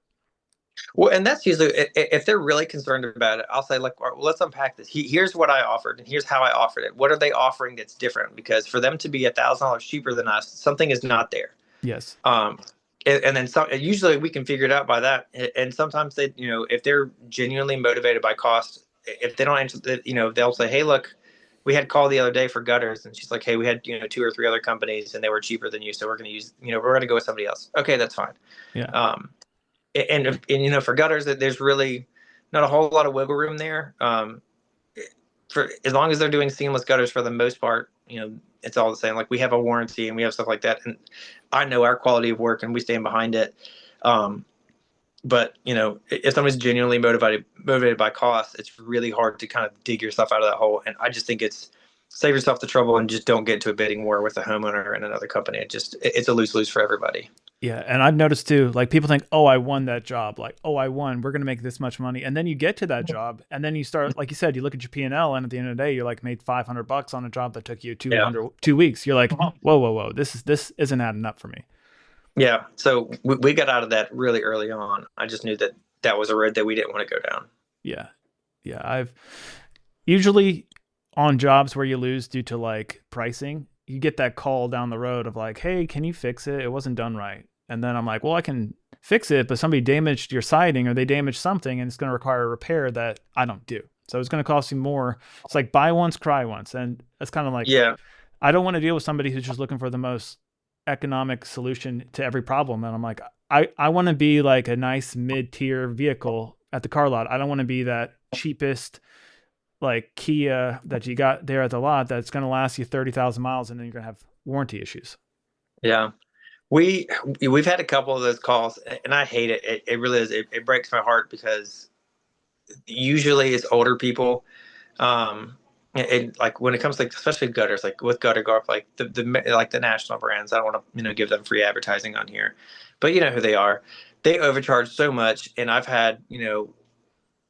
Well, and that's usually if they're really concerned about it, I'll say like, all right, well, let's unpack this. Here's what I offered, and here's how I offered it. What are they offering that's different? Because for them to be $1,000 cheaper than us, something is not there. Yes. Um, and then some. Usually, we can figure it out by that. And sometimes they, if they're genuinely motivated by cost, if they don't answer, they'll say, "Hey, look, we had call the other day for gutters," and she's like, "Hey, we had two or three other companies, and they were cheaper than you, so we're going to use, we're going to go with somebody else." Okay, that's fine. Yeah. Um, and for gutters, that there's really not a whole lot of wiggle room there. For as long as they're doing seamless gutters for the most part, it's all the same. Like we have a warranty and we have stuff like that, and I know our quality of work and we stand behind it. Um, but if someone's genuinely motivated by cost, it's really hard to kind of dig yourself out of that hole. And I just think it's save yourself the trouble and just don't get into a bidding war with a homeowner and another company. It's a lose lose for everybody. Yeah, and I've noticed too, like people think, "Oh, I won that job." Like, "Oh, I won. We're going to make this much money." And then you get to that job and then you start, like you said, you look at your P&L, and at the end of the day, you're like made $500 on a job that took you Yeah. 2 weeks. You're like, "Whoa, whoa, whoa. This isn't adding up for me." Yeah, so we got out of that really early on. I just knew that that was a road that we didn't want to go down. Yeah. Yeah, I've usually on jobs where you lose due to like pricing, you get that call down the road of like, "Hey, can you fix it? It wasn't done right." And then I'm like, "Well, I can fix it, but somebody damaged your siding or they damaged something and it's going to require a repair that I don't do. So it's going to cost you more." It's like buy once, cry once. And it's kind of like, Yeah, I don't want to deal with somebody who's just looking for the most economic solution to every problem. And I'm like, I want to be like a nice mid-tier vehicle at the car lot. I don't want to be that cheapest like Kia that you got there at the lot that's going to last you 30,000 miles and then you're going to have warranty issues. yeah. We we've had a couple of those calls, and I hate it. It really is. It breaks my heart because usually it's older people. Like when it comes to like, especially gutters, like with gutter golf, like the like the national brands. I don't want to give them free advertising on here, but you know who they are. They overcharge so much, and I've had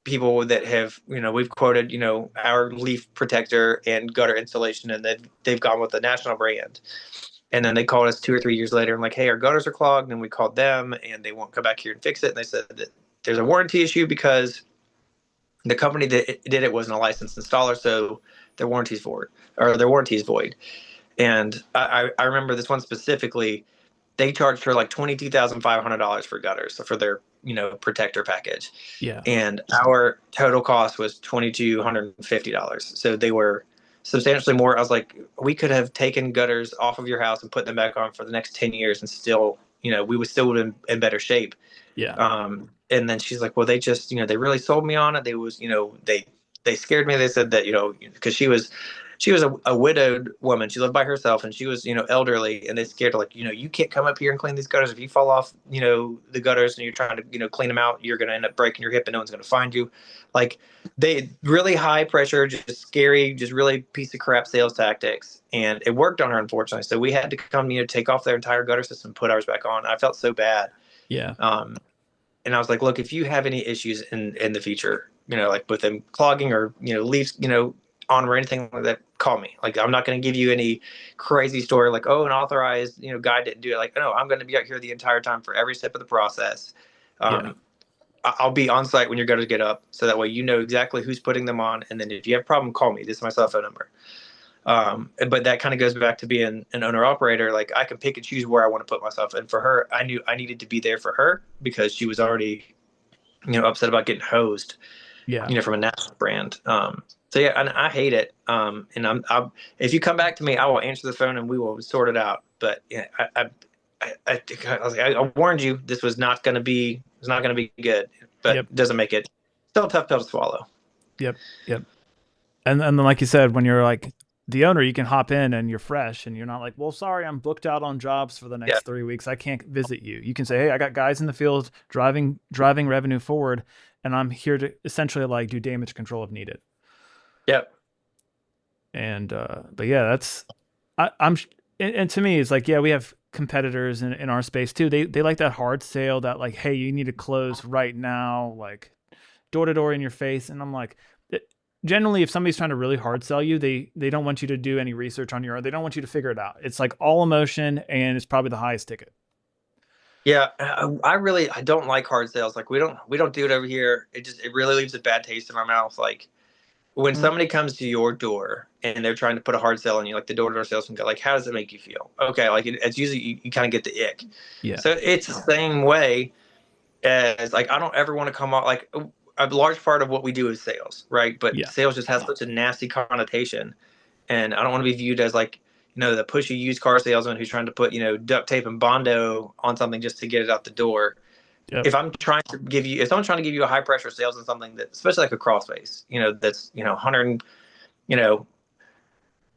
people that have we've quoted our leaf protector and gutter insulation, and they've gone with the national brand. And then they called us 2 or 3 years later and like, hey, our gutters are clogged. And we called them and they won't come back here and fix it. And they said that there's a warranty issue because the company that did it wasn't a licensed installer, so their warranty's void or their warranty is void. And I remember this one specifically. They charged her like $22,500 for gutters, so for their protector package, Yeah. and our total cost was $2,250. So they were substantially more. I was like, we could have taken gutters off of your house and put them back on for the next 10 years and still, we would still be in better shape. Yeah. And then she's like, well, they just, they really sold me on it. They was, they scared me. They said that, because she was she was a widowed woman. She lived by herself, and she was, elderly, and they scared her, like, you can't come up here and clean these gutters. If you fall off, the gutters and you're trying to, clean them out, you're going to end up breaking your hip and no one's going to find you. Like, they really high pressure, just scary, just really piece of crap sales tactics. And it worked on her, unfortunately. So we had to come, take off their entire gutter system, put ours back on. I felt so bad. Yeah. And I was like, look, if you have any issues in the future, like with them clogging or, leaves, on or anything like that, call me. Like, I'm not going to give you any crazy story like, oh, an authorized, guy didn't do it. Like, no, I'm going to be out here the entire time for every step of the process. Yeah. I'll be on site when your gutters get up, so that way you know exactly who's putting them on. And then if you have a problem, call me. This is my cell phone number. But that kind of goes back to being an owner operator. Like, I can pick and choose where I want to put myself. And for her, I knew I needed to be there for her because she was already, upset about getting hosed, Yeah. from a national brand. So yeah, and I hate it. And if you come back to me, I will answer the phone and we will sort it out. But yeah, I warned you, this was not going to be, it's not going to be good, but Yep. it doesn't make it still a tough pill to swallow. Yep. Yep. And then like you said, when you're like the owner, you can hop in and you're fresh and you're not like, well, sorry, I'm booked out on jobs for the Yeah. next 3 weeks. I can't visit you. You can say, hey, I got guys in the field driving revenue forward, and I'm here to essentially like do damage control if needed. Yep. And but yeah, that's I'm and to me it's like, yeah, we have competitors in our space too. They like that hard sale that like, hey, you need to close right now, like door to door in your face. And I'm like, generally if somebody's trying to really hard sell you, they don't want you to do any research on your own. They don't want you to figure it out. It's like all emotion, and it's probably the highest ticket. Yeah, I don't like hard sales. Like, we don't do it over here. It really leaves a bad taste in our mouth. Like, when Mm, somebody comes to your door and they're trying to put a hard sell on you, like the door to door salesman go, like, how does it make you feel? Okay, like it's usually you kind of get the ick. yeah. So it's the same way as, like, I don't ever want to come off like a large part of what we do is sales, right? But Yeah. sales just has such a nasty connotation, and I don't want to be viewed as like, the pushy used car salesman who's trying to put, duct tape and bondo on something just to get it out the door. Yep. If someone's trying to give you a high pressure sales on something that, especially like a crawl space, that's, 100, you know,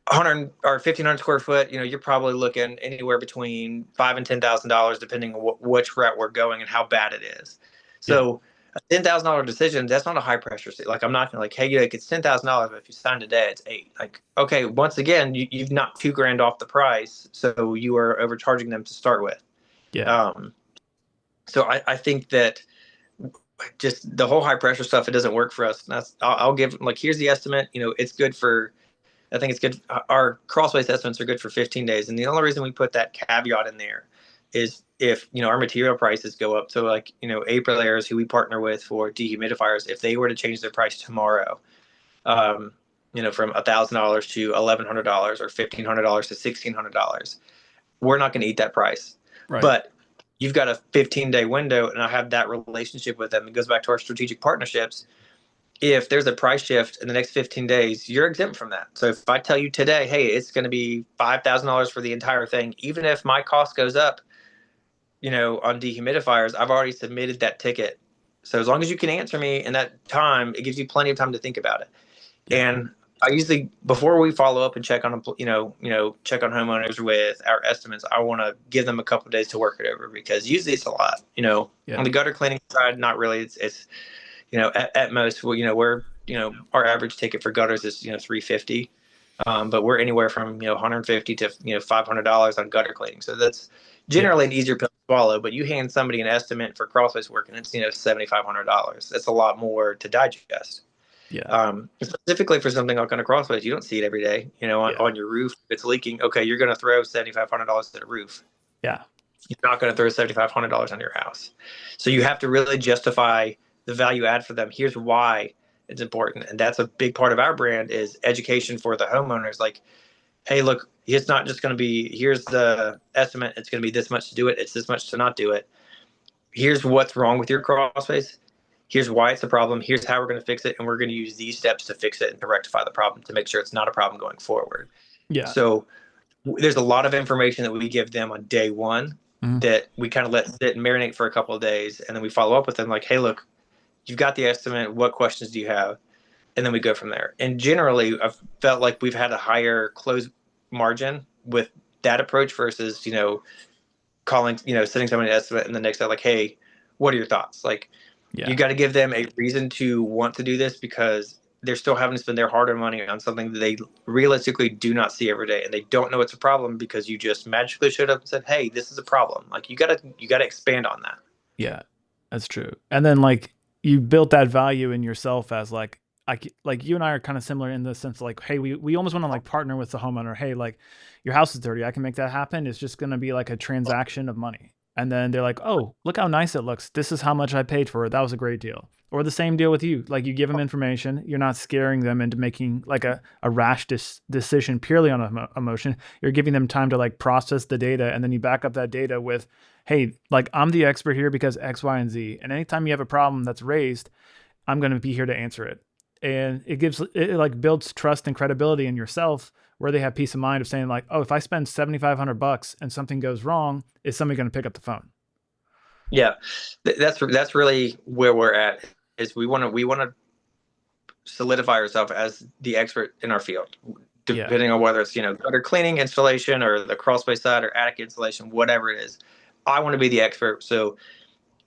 100 or 1,500 square foot, you're probably looking anywhere between $5,000 and $10,000, depending on which route we're going and how bad it is. Yeah. So a $10,000 decision, that's not a high pressure. Like, I'm not gonna like, hey, it's $10,000, but if you sign today, it's eight. Like, okay, once again, you've knocked $2,000 off the price, so you are overcharging them to start with. Yeah. So I think that just the whole high pressure stuff, it doesn't work for us. And I'll give, like, here's the estimate. It's good for, I think it's good. Our crawl space estimates are good for 15 days. And the only reason we put that caveat in there is if, our material prices go up. So, like, April Airs, who we partner with for dehumidifiers, if they were to change their price tomorrow, from $1,000 to $1,100 or $1,500 to $1,600, we're not going to eat that price. Right. But you've got a 15-day window, and I have that relationship with them. It goes back to our strategic partnerships. If there's a price shift in the next 15 days, you're exempt from that. So if I tell you today, hey, it's going to be $5,000 for the entire thing, even if my cost goes up, on dehumidifiers, I've already submitted that ticket. So as long as you can answer me in that time, it gives you plenty of time to think about it. Yeah. And I usually, before we follow up and check on, check on homeowners with our estimates, I want to give them a couple of days to work it over, because usually it's a lot. Yeah. On the gutter cleaning side, not really. It's at most, we're, our average ticket for gutters is, 350. But we're anywhere from, 150 to, $500 on gutter cleaning. So that's Yeah. generally an easier pill to swallow. But you hand somebody an estimate for crawl space work, and it's, $7,500. That's a lot more to digest. Yeah. Specifically for something like on a crawl space, you don't see it every day. Yeah. On your roof, if it's leaking. Okay, you're going to throw $7,500 at a roof. Yeah. You're not going to throw $7,500 on your house. So you have to really justify the value add for them. Here's why it's important, and that's a big part of our brand is education for the homeowners. Like, hey, look, it's not just going to be, here's the estimate, it's going to be this much to do it, it's this much to not do it. Here's what's wrong with your crawl space. Here's why it's a problem. Here's how we're going to fix it, and we're going to use these steps to fix it and to rectify the problem to make sure it's not a problem going forward. Yeah. So there's a lot of information that we give them on day one Mhm. that we kind of let sit and marinate for a couple of days, and then we follow up with them like, hey, look, you've got the estimate. What questions do you have? and then we go from there. And generally, I've felt like we've had a higher close margin with that approach versus, calling, sending somebody an estimate and the next day, like, hey, what are your thoughts? Like, you Yeah. got to give them a reason to want to do this because they're still having to spend their hard-earned money on something that they realistically do not see every day, and they don't know it's a problem because you just magically showed up and said, "Hey, this is a problem." Like, you gotta expand on that. Yeah, that's true. And then like you built that value in yourself as like you and I are kind of similar in the sense like, hey, we almost want to like partner with the homeowner. Hey, like your house is dirty. I can make that happen. It's just going to be like a transaction of money. And then they're like, oh, look how nice it looks. This is how much I paid for it. That was a great deal. Or the same deal with you. Like you give them information. You're not scaring them into making like a rash decision purely on emotion. You're giving them time to like process the data. And then you back up that data with, hey, like I'm the expert here because X, Y, and Z. And anytime you have a problem that's raised, I'm going to be here to answer it. And it like builds trust and credibility in yourself where they have peace of mind of saying like, oh, if I spend $7,500 and something goes wrong, is somebody going to pick up the phone? Yeah, that's really where we're at. Is we want to solidify ourselves as the expert in our field, Yeah. depending on whether it's gutter cleaning installation or the crawl space side or attic installation, whatever it is. I want to be the expert. So,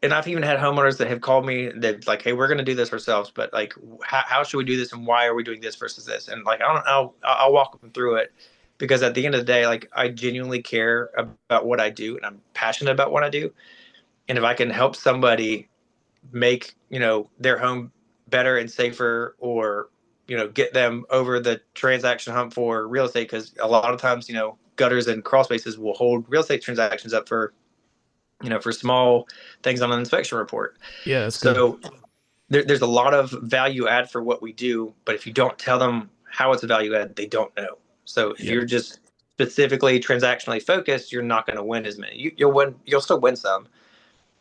and I've even had homeowners that have called me that like, hey, we're going to do this ourselves, but like, how should we do this and why are we doing this versus this? And like, I don't know, I'll walk them through it because at the end of the day, like, I genuinely care about what I do and I'm passionate about what I do. And if I can help somebody make, their home better and safer, or, get them over the transaction hump for real estate, because a lot of times, gutters and crawl spaces will hold real estate transactions up for, for small things on an inspection report. Yeah, that's good. So there's a lot of value add for what we do, but if you don't tell them how it's a value add, they don't know. So if Yep. you're just specifically transactionally focused, you're not going to win as many. You'll win, you'll still win some,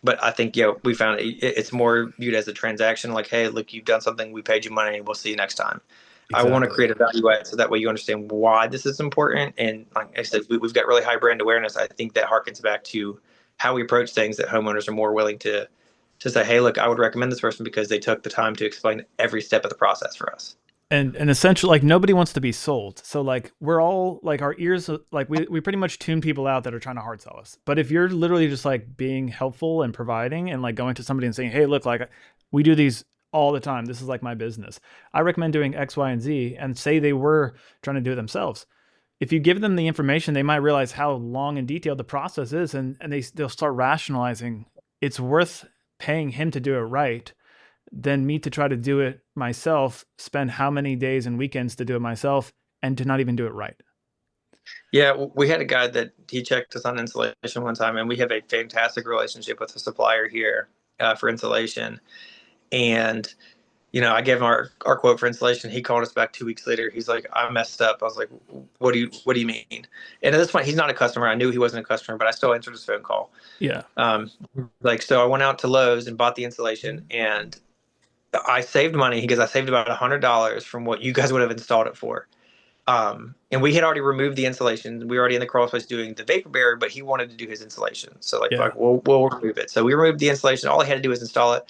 but I think we found it's more viewed as a transaction. Like, hey, look, you've done something, we paid you money, we'll see you next time. I want to Exactly. create a value add so that way you understand why this is important. And like I said, we've got really high brand awareness. I think that harkens back to how we approach things, that homeowners are more willing to say, hey, look, I would recommend this person because they took the time to explain every step of the process for us. And essentially like nobody wants to be sold, so like we're all like our ears like we pretty much tune people out that are trying to hard sell us. But if you're literally just like being helpful and providing and like going to somebody and saying, hey, look, like we do these all the time, this is like my business, I recommend doing X, Y, and Z, and say they were trying to do it themselves, if you give them the information they might realize how long and detailed the process is, and they'll start rationalizing it's worth paying him to do it right than me to try to do it myself, spend how many days and weekends to do it myself, and to not even do it right. Yeah, we had a guy that he checked us on insulation one time, and we have a fantastic relationship with a supplier here for insulation. And I gave him our quote for installation. He called us back 2 weeks later. He's like, I messed up. I was like, what do you mean? And at this point, he's not a customer. I knew he wasn't a customer, but I still answered his phone call. Yeah. Like, so I went out to Lowe's and bought the installation, and I saved money because I saved about $100 from what you guys would have installed it for. And we had already removed the insulation. We were already in the crawl space doing the vapor barrier, but he wanted to do his installation. So like Yeah. we'll remove it. So we removed the installation. All he had to do was install it.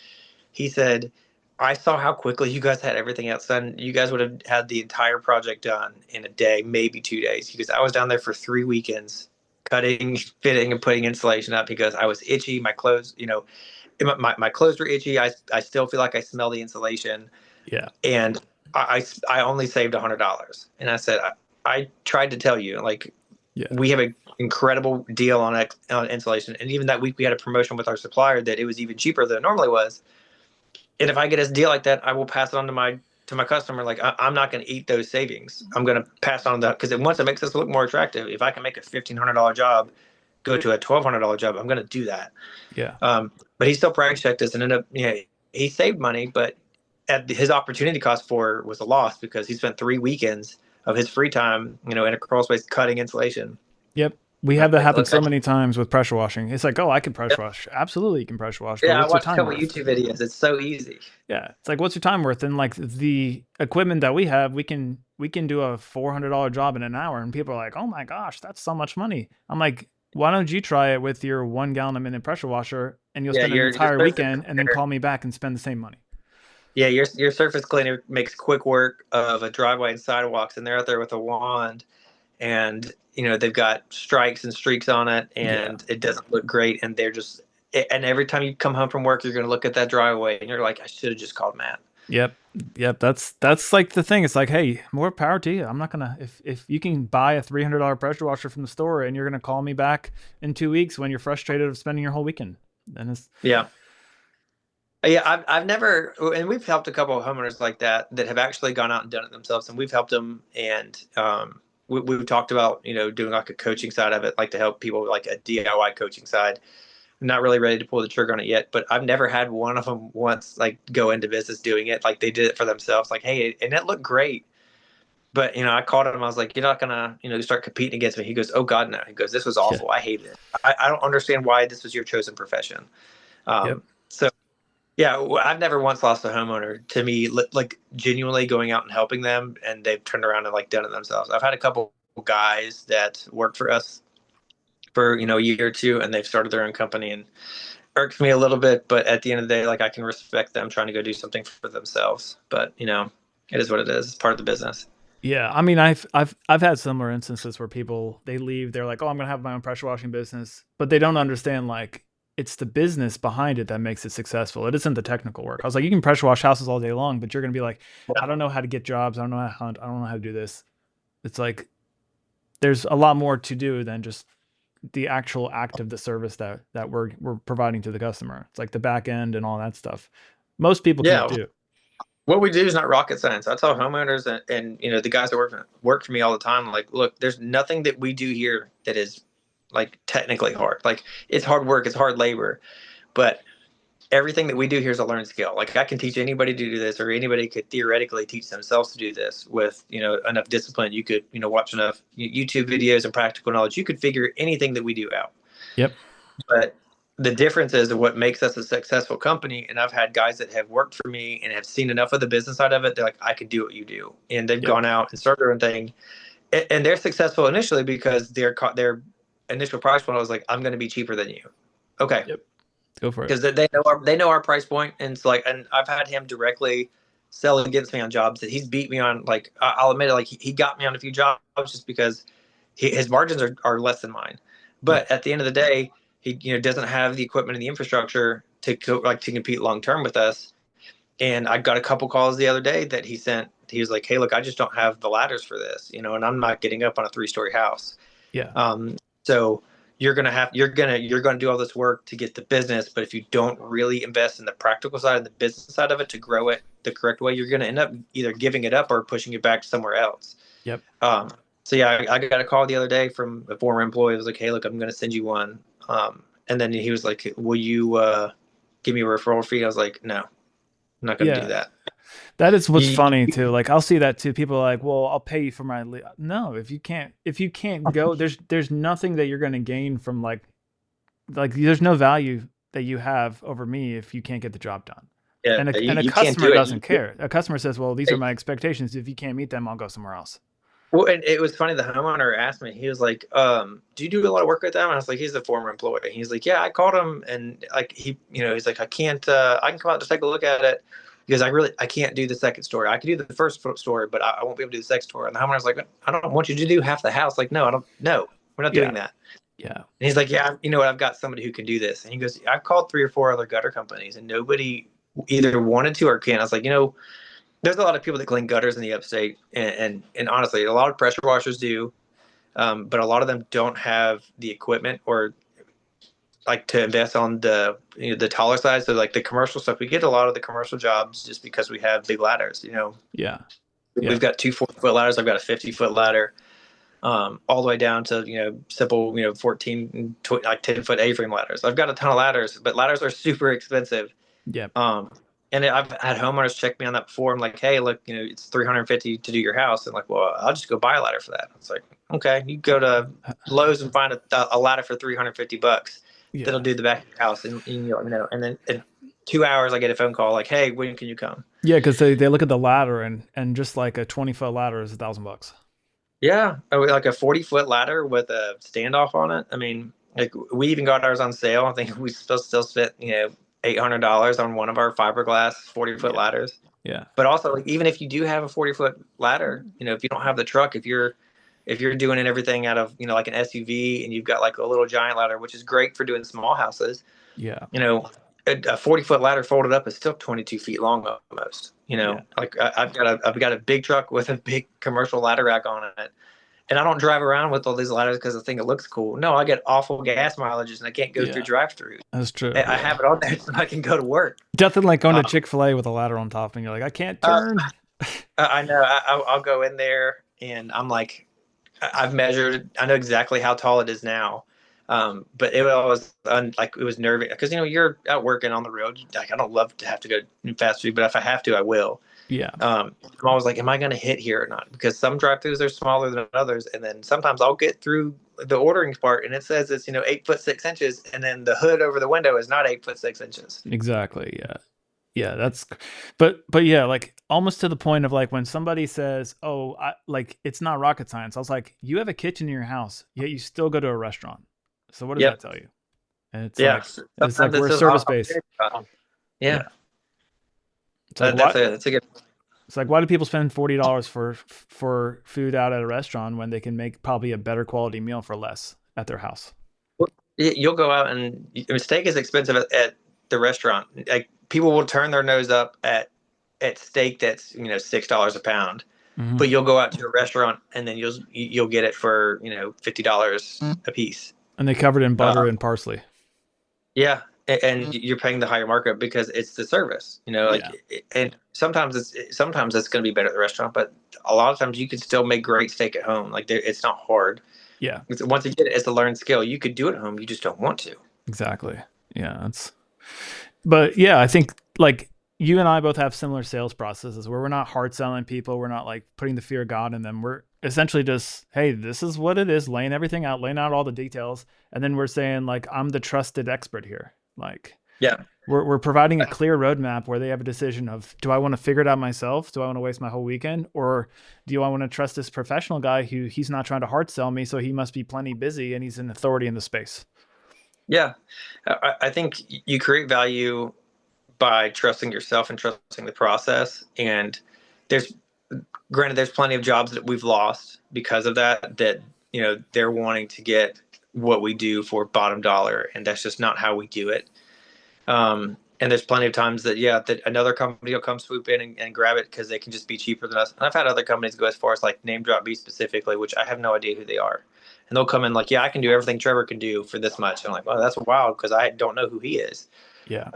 He said, I saw how quickly you guys had everything else done. You guys would have had the entire project done in a day, maybe 2 days. Because I was down there for 3 weekends cutting, fitting, and putting insulation up because I was itchy. My clothes, my clothes were itchy. I still feel like I smell the insulation. Yeah. And I only saved $100. And I said, I tried to tell you, like, Yeah. we have an incredible deal on insulation. And even that week we had a promotion with our supplier that it was even cheaper than it normally was. And if I get a deal like that, I will pass it on to my customer. Like, I'm not going to eat those savings. I'm going to pass on that because once it makes us look more attractive. If I can make a $1,500 job go to a $1,200 job, I'm going to do that. Yeah. But he still price checked us and ended up, he saved money, but his opportunity cost for was a loss because he spent 3 weekends of his free time, in a crawl space cutting insulation. Yep. We And I have was that like, happen look, so many times with pressure washing. It's like, oh, I can pressure wash. Absolutely, you can pressure wash, but yeah, I what's your watched a time couple worth? YouTube videos. It's so easy. Yeah, it's like, what's your time worth? And like the equipment that we have, we can do a $400 job in an hour, and people are like, oh my gosh, that's so much money. I'm like, why don't you try it with your 1 gallon a minute pressure washer, and you'll Yeah, spend an you're entire supposed to weekend, and then compare. call me back and spend the same money. Yeah, your surface cleaner makes quick work of a driveway and sidewalks, and they're out there with a wand, and they've got strikes and streaks on it, Yeah. and it doesn't look great, and they're just and every time you come home from work, you're going to look at that driveway, and you're like, I should have just called Matt. Yep. Yep. That's like the thing. It's like, hey, more power to you. I'm not gonna if you can buy a $300 pressure washer from the store and you're gonna call me back in 2 weeks when you're frustrated of spending your whole weekend, then it's Yeah. Yeah, I've never, and we've helped a couple of homeowners like that have actually gone out and done it themselves, and we've helped them, and we've talked about doing like a coaching side of it, like to help people like a DIY coaching side. I'm not really ready to pull the trigger on it yet, but I've never had one of them once like go into business doing it, like they did it for themselves, like hey, and it looked great. But I called him. I was like, "You're not gonna, start competing against me." He goes, "Oh God, no." He goes, "This was yeah. awful. I hate it. I don't understand why this was your chosen profession." Yep. So yeah, I've never once lost a homeowner to me, like genuinely going out and helping them, and they've turned around and like done it themselves. I've had a couple guys that worked for us for a year or two, and they've started their own company, and irks me a little bit. But at the end of the day, like I can respect them trying to go do something for themselves. But it is what it is. It's part of the business. Yeah, I mean, I've had similar instances where people they leave, they're like, "Oh, I'm gonna have my own pressure washing business," but they don't understand like it's the business behind it that makes it successful. It isn't the technical work. I was like, you can pressure wash houses all day long, but you're gonna be like, I don't know how to get jobs, I don't know how to hunt, I don't know how to do this. It's like there's a lot more to do than just the actual act of the service that we're providing to the customer. It's like the back end and all that stuff. Most people can't Yeah, do. what we do is not rocket science. I tell homeowners and the guys that work for me all the time, like, look, there's nothing that we do here that is like technically hard. Like it's hard work, it's hard labor, but everything that we do here is a learned skill. Like I can teach anybody to do this, or anybody could theoretically teach themselves to do this with enough discipline. You could watch enough YouTube videos and practical knowledge. You could figure anything that we do out. Yep. But the difference is what makes us a successful company. And I've had guys that have worked for me and have seen enough of the business side of it. They're like, I can do what you do, and they've Yep. gone out and started their own thing, and they're successful initially because their initial price point was like, I'm going to be cheaper than you. Okay, Yep. Go for it. because they know our price point, and it's like, and I've had him directly sell against me on jobs that he's beat me on. Like I'll admit it, like he got me on a few jobs just because his margins are less than mine. Yep. But at the end of the day, he doesn't have the equipment and the infrastructure to compete long term with us. And I got a couple calls the other day that he sent. He was like, "Hey, look, I just don't have the ladders for this, and I'm not getting up on a 3-story house. Yeah. So you're gonna do all this work to get the business, but if you don't really invest in the practical side and the business side of it to grow it the correct way, you're gonna end up either giving it up or pushing it back somewhere else." Yep. Um, so yeah, I got a call the other day from a former employee. It was like, "Hey, look, I'm gonna send you one." And then he was like, "Will you give me a referral fee?" I was like, "No, I'm not gonna do Yeah. that." That is what's You, funny too. Like I'll see that too. People are like, "Well, I'll pay you for my no, if you can't go, there's nothing that you're going to gain from like there's no value that you have over me if you can't get the job done. yeah, And a you can't customer do it. doesn't care. A customer says, "Well, these are my expectations. If you can't meet them, I'll go somewhere else." Well, and it was funny. The homeowner asked me. He was like, "Do you do a lot of work with them?" And I was like, "He's a former employee." He's like, "Yeah, I called him, and like he's like, I can't. I can come out and just take a look at it because I can't do the second story. I can do the first story, but I won't be able to do the second story." And the homeowner's like, "I don't want you to do half the house." Like, no, I don't. No, we're not doing Yeah. that. Yeah. And he's like, "Yeah, you know what? I've got somebody who can do this." And he goes, "I've called 3 or 4 other gutter companies, and nobody either wanted to or can." I was like, there's a lot of people that clean gutters in the upstate, and honestly, a lot of pressure washers do, but a lot of them don't have the equipment or like to invest on the taller side. So like the commercial stuff, we get a lot of the commercial jobs just because we have big ladders. Yeah. We've Yep. got 2 40-foot ladders. I've got a 50-foot ladder, all the way down to simple 14 like 10-foot A-frame ladders. I've got a ton of ladders, but ladders are super expensive. Yep. Um, and I've had homeowners check me on that before. I'm like, "Hey, look, it's 350 to do your house." And like, "Well, I'll just go buy a ladder for that." It's like, okay, you go to Lowe's and find a ladder for $350 that'll Yeah. do the back of your house, and you let me know. And then in 2 hours, I get a phone call like, "Hey, when can you come?" Yeah, because they look at the ladder and just like a 20-foot ladder is $1,000. Yeah, like a 40-foot ladder with a standoff on it. I mean, like we even got ours on sale. I think we still spent $800 on one of our fiberglass 40-foot Yeah. ladders. Yeah. But also, like, even if you do have a 40-foot ladder, if you don't have the truck, if you're doing everything out of, like an SUV, and you've got like a little giant ladder, which is great for doing small houses, Yeah. you know, a 40-foot ladder folded up is still 22 feet long almost. Yeah. Like I've got a big truck with a big commercial ladder rack on it, and I don't drive around with all these ladders because I think it looks cool. No, I get awful gas mileages, and I can't go through Yeah. drive-through. That's true. I Yeah. have it on there so I can go to work. Nothing like going to Um, Chick-fil-A with a ladder on top and you're like, I can't uh, turn. I know. I'll go in there, and I'm like, I've measured. I know exactly how tall it is now. But it was like it was nervy because you're out working on the road. Like I don't love to have to go fast food, but if I have to, I will. Yeah. I'm always like, am I going to hit here or not? Because some drive-throughs are smaller than others, and then sometimes I'll get through the ordering part, and it says it's 8 foot 6 inches, and then the hood over the window is not 8 foot 6 inches. Exactly. Yeah. Yeah, but yeah, like almost to the point of like when somebody says, "Oh, like it's not rocket science." I was like, "You have a kitchen in your house, yet you still go to a restaurant." So what does that Yep. tell you? And Yeah. it's like Sometimes it's we're just service based. yeah. Yeah. It's like That's what a good. it's like why do people spend $40 for food out at a restaurant when they can make probably a better quality meal for less at their house? You'll go out, and steak is expensive at the restaurant. Like people will turn their nose up at steak that's $6 a pound, Hmm. but you'll go out to a restaurant, and then you'll get it for $50 a piece. And they covered in butter Uh, and parsley. yeah, and you're paying the higher markup because it's the service. Yeah. And sometimes it's going to be better at the restaurant, but a lot of times you can still make great steak at home. Like it's not hard. Yeah. Once again, it's a learned skill. You could do it at home. You just don't want to. Exactly. Yeah, that's but yeah, I think like you and I both have similar sales processes where we're not hard selling people. We're not like putting the fear of God in them. We're essentially just, hey, this is what it is, laying everything out, laying out all the details. And then we're saying, like, I'm the trusted expert here. Like, Yeah. we're providing a clear roadmap where they have a decision of, do I want to figure it out myself? Do I want to waste my whole weekend? Or do I want to trust this professional guy who he's not trying to hard sell me? So he must be plenty busy and he's an authority in the space. Yeah. I think you create value by trusting yourself and trusting the process. And there's, granted, there's plenty of jobs that we've lost because of that, they're wanting to get what we do for bottom dollar. And that's just not how we do it. And there's plenty of times that another company will come swoop in and grab it because they can just be cheaper than us. And I've had other companies go as far as like name drop me specifically, which I have no idea who they are. And they'll come in like, yeah, I can do everything Trevor can do for this much. And I'm like, well, that's wild because I don't know who he is. Yeah.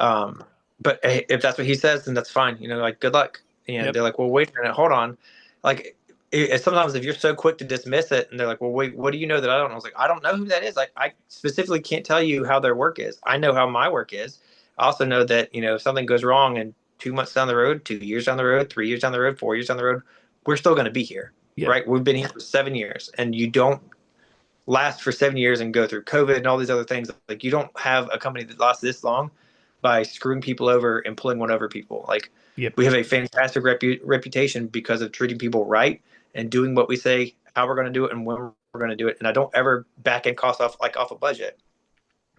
But hey, if that's what he says, then that's fine. Like good luck. And Yep. they're like, well, wait a minute, hold on. Like sometimes if you're so quick to dismiss it, and they're like, well, wait, what do you know that I don't know? I was like, I don't know who that is. Like I specifically can't tell you how their work is. I know how my work is. I also know that if something goes wrong and 2 months down the road, 2 years down the road, 3 years down the road, 4 years down the road, we're still going to be here, Yeah. right? We've been here for 7 years, and you don't last for 7 years and go through COVID and all these other things. Like you don't have a company that lasts this long by screwing people over and pulling one over people. Like Yep. we have a fantastic reputation because of treating people right and doing what we say, how we're going to do it, and when we're going to do it. And I don't ever back end costs off a budget.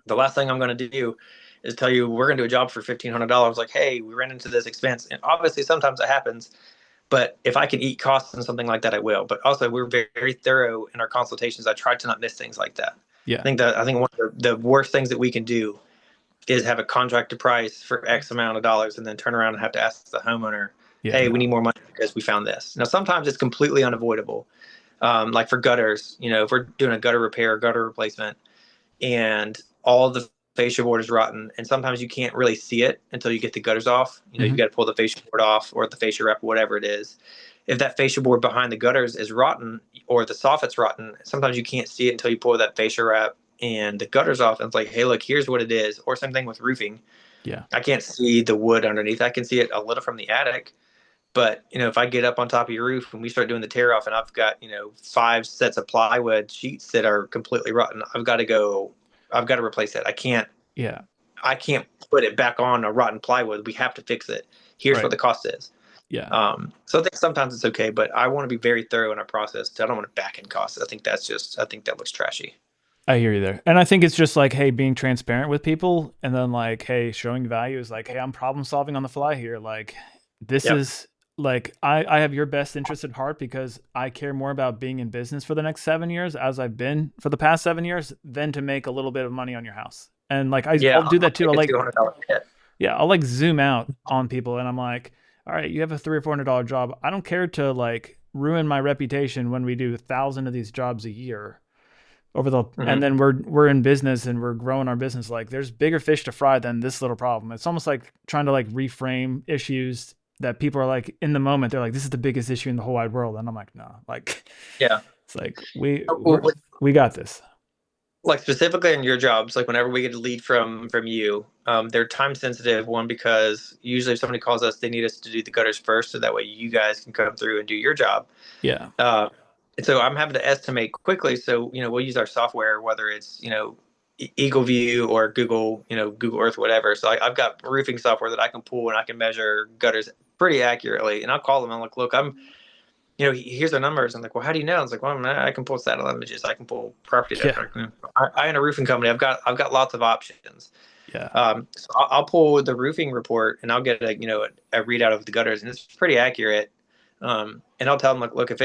The last thing I'm going to do is tell you we're going to do a job for $1,500. Like, hey, we ran into this expense, and obviously sometimes it happens. But if I can eat costs and something like that, I will. But also, we're very, very thorough in our consultations. I try to not miss things like that. Yeah. I think one of the worst things that we can do is have a contracted price for X amount of dollars and then turn around and have to ask the homeowner, Yeah. hey, we No. need more money because we found this. Now, sometimes it's completely unavoidable. Like for gutters, if we're doing a gutter repair, gutter replacement, and all the fascia board is rotten, and sometimes you can't really see it until you get the gutters off. You've Hmm. got to pull the fascia board off or the fascia wrap, whatever it is. If that fascia board behind the gutters is rotten or the soffit's rotten, sometimes you can't see it until you pull that fascia wrap and the gutters off. And it's like, hey, look, here's what it is. Or same thing with roofing. Yeah. I can't see the wood underneath. I can see it a little from the attic. But, if I get up on top of your roof and we start doing the tear off and I've got, 5 sets of plywood sheets that are completely rotten, I've got to replace it. Yeah. I can't put it back on a rotten plywood. We have to fix it. Here's what Right. the cost is. Yeah. So I think sometimes it's okay, but I want to be very thorough in our process. I don't want to back in costs. I think that looks trashy. I hear you there. And I think it's just like, hey, being transparent with people and then like, hey, showing value is like, hey, I'm problem solving on the fly here. Like, this Yep. is like, I have your best interest at heart because I care more about being in business for the next 7 years as I've been for the past 7 years than to make a little bit of money on your house. And like, Yeah, I'll do I'll that too. take a $200 hit. Yeah, I'll like zoom out on people and I'm like, all right, you have a $300 or $400 job. I don't care to like ruin my reputation when we do 1,000 of these jobs a year over the and Hmm. then we're in business and we're growing our business. Like there's bigger fish to fry than this little problem. It's almost like trying to like reframe issues that people are like in the moment they're like this is the biggest issue in the whole wide world and I'm like no, like Yeah. it's like we Well, we're, we got this. like specifically in your jobs, like whenever we get a lead from you, they're time sensitive. One, because usually if somebody calls us, they need us to do the gutters first, so that way you guys can come through and do your job. Yeah, Uh, and so I'm having to estimate quickly. So we'll use our software, whether it's Eagle View or Google, Google Earth, whatever. So I've got roofing software that I can pull and I can measure gutters pretty accurately. And I'll call them and like, look, here's our numbers. I'm like, well, how do you know? It's like, well, I can pull satellite images. I can pull property yeah, data. I own a roofing company. I've got lots of options. yeah. So I'll pull the roofing report and I'll get a readout of the gutters, and it's pretty accurate. And I'll tell them like, look, if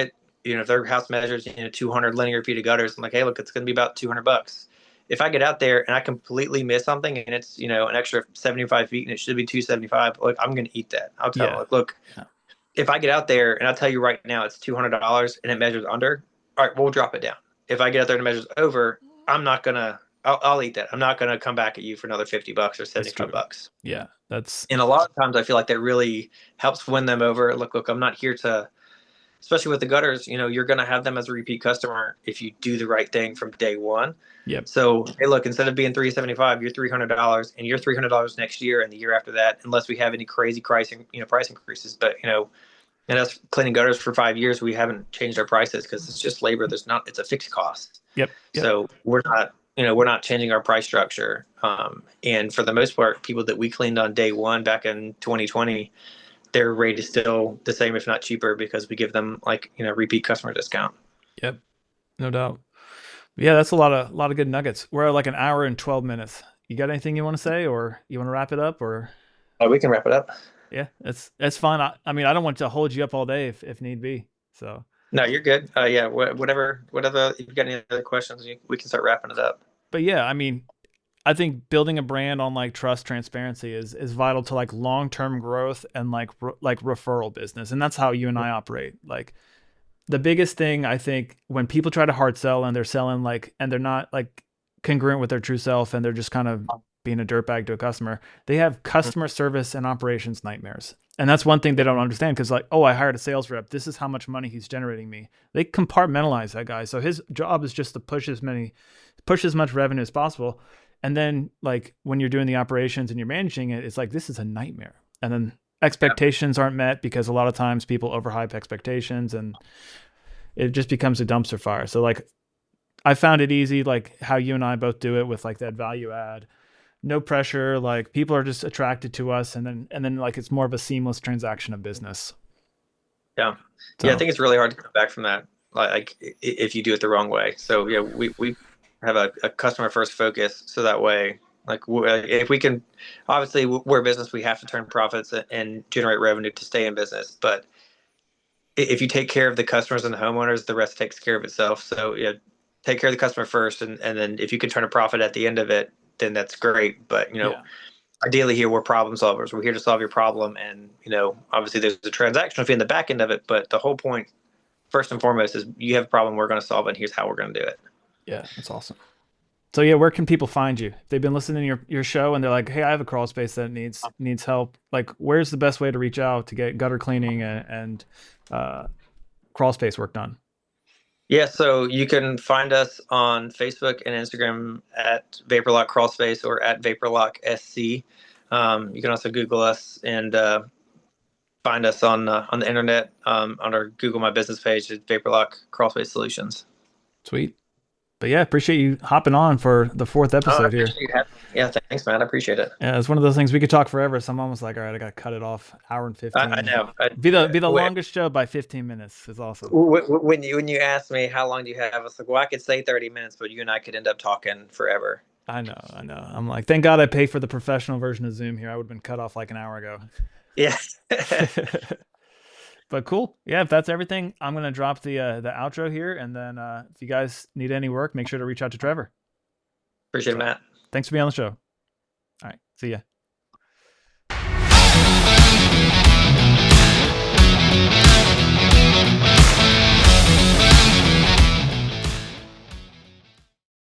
their house measures 200 linear feet of gutters, I'm like, hey, look, it's going to be about $200. If I get out there and I completely miss something and it's an extra 75 feet and it should be 275, like I'm going to eat that. I'll tell them Yeah, like, look, yeah, if I get out there and I tell you right now it's $200 and it measures under, all right, we'll drop it down. If I get out there and it measures over, I'm not gonna. I'll eat that. I'm not gonna come back at you for another $50 or that's 75 true. bucks. Yeah, that's And a lot of times I feel like that really helps win them over. Look, I'm not here to, especially with the gutters. You're gonna have them as a repeat customer if you do the right thing from day one. yep. So hey, look, instead of being 375, you're $300, and you're $300 next year and the year after that, unless we have any crazy pricing, price increases. But and us cleaning gutters for 5 years, we haven't changed our prices because it's just labor. It's a fixed cost. Yep, yep. So we're not changing our price structure. And for the most part, people that we cleaned on day one back in 2020, their rate is still the same, if not cheaper, because we give them repeat customer discount. Yep, no doubt. Yeah, that's a lot of good nuggets. We're at like an hour and 12 minutes. You got anything you want to say or you want to wrap it up or We can wrap it up. yeah, that's fine. I mean, I don't want to hold you up all day if need be. So, No, you're good. Yeah, whatever. If you got any other questions, we can start wrapping it up. but yeah, I mean, I think building a brand on like trust, transparency is vital to like long-term growth and like referral business. And that's how you and I operate. Like the biggest thing I think when people try to hard sell and they're selling like and they're not like congruent with their true self and they're just kind of being a dirtbag to a customer, they have customer service and operations nightmares. And that's one thing they don't understand because like, oh, I hired a sales rep. This is how much money he's generating me. They compartmentalize that guy. So his job is just to push as much revenue as possible. And then like when you're doing the operations and you're managing it, it's like this is a nightmare. And then Yeah. expectations aren't met because a lot of times people overhype expectations and it just becomes a dumpster fire. So like I found it easy, like how you and I both do it with like that value add, no pressure. Like people are just attracted to us, and then like it's more of a seamless transaction of business. Yeah. Yeah, I So think it's really hard to come back from that, like if you do it the wrong way. So yeah, we have a customer first focus, so that way, like if we can, obviously we're a business, we have to turn profits and generate revenue to stay in business. But if you take care of the customers and the homeowners, the rest takes care of itself. So yeah, take care of the customer first, and then if you can turn a profit at the end of it, then that's great. But yeah, ideally here we're problem solvers. We're here to solve your problem, and obviously there's a transactional fee in the back end of it, but the whole point, first and foremost, is you have a problem, we're going to solve it, and here's how we're going to do it. yeah, that's awesome. So yeah, where can people find you? If they've been listening to your show and they're like, hey, I have a crawl space that needs help. Like, where's the best way to reach out to get gutter cleaning and crawl space work done? Yeah, so you can find us on Facebook and Instagram at Vaporlock Crawl Space or at Vaporlock SC. You can also Google us and find us on the internet, on our Google My Business page at Vaporlock Crawl Space Solutions. Sweet. But yeah, appreciate you hopping on for the fourth Oh, I episode here. appreciate you having me. Yeah, thanks, Matt. I appreciate it. Yeah, it's one of those things we could talk forever. So I'm almost like, all right, I got to cut it off. Hour and I 15. know. Be the longest show by 15 minutes is awesome. When you asked me how long do you have, I was like, well, I could say 30 minutes, but you and I could end up talking forever. I know, I know. I'm like, thank God I pay for the professional version of Zoom here. I would have been cut off like an hour ago. Yeah. But cool. Yeah, if that's everything, I'm gonna drop the outro here, and then if you guys need any work, make sure to reach out to Trevor. Appreciate it, So Matt. thanks for being on the show. All right, see ya.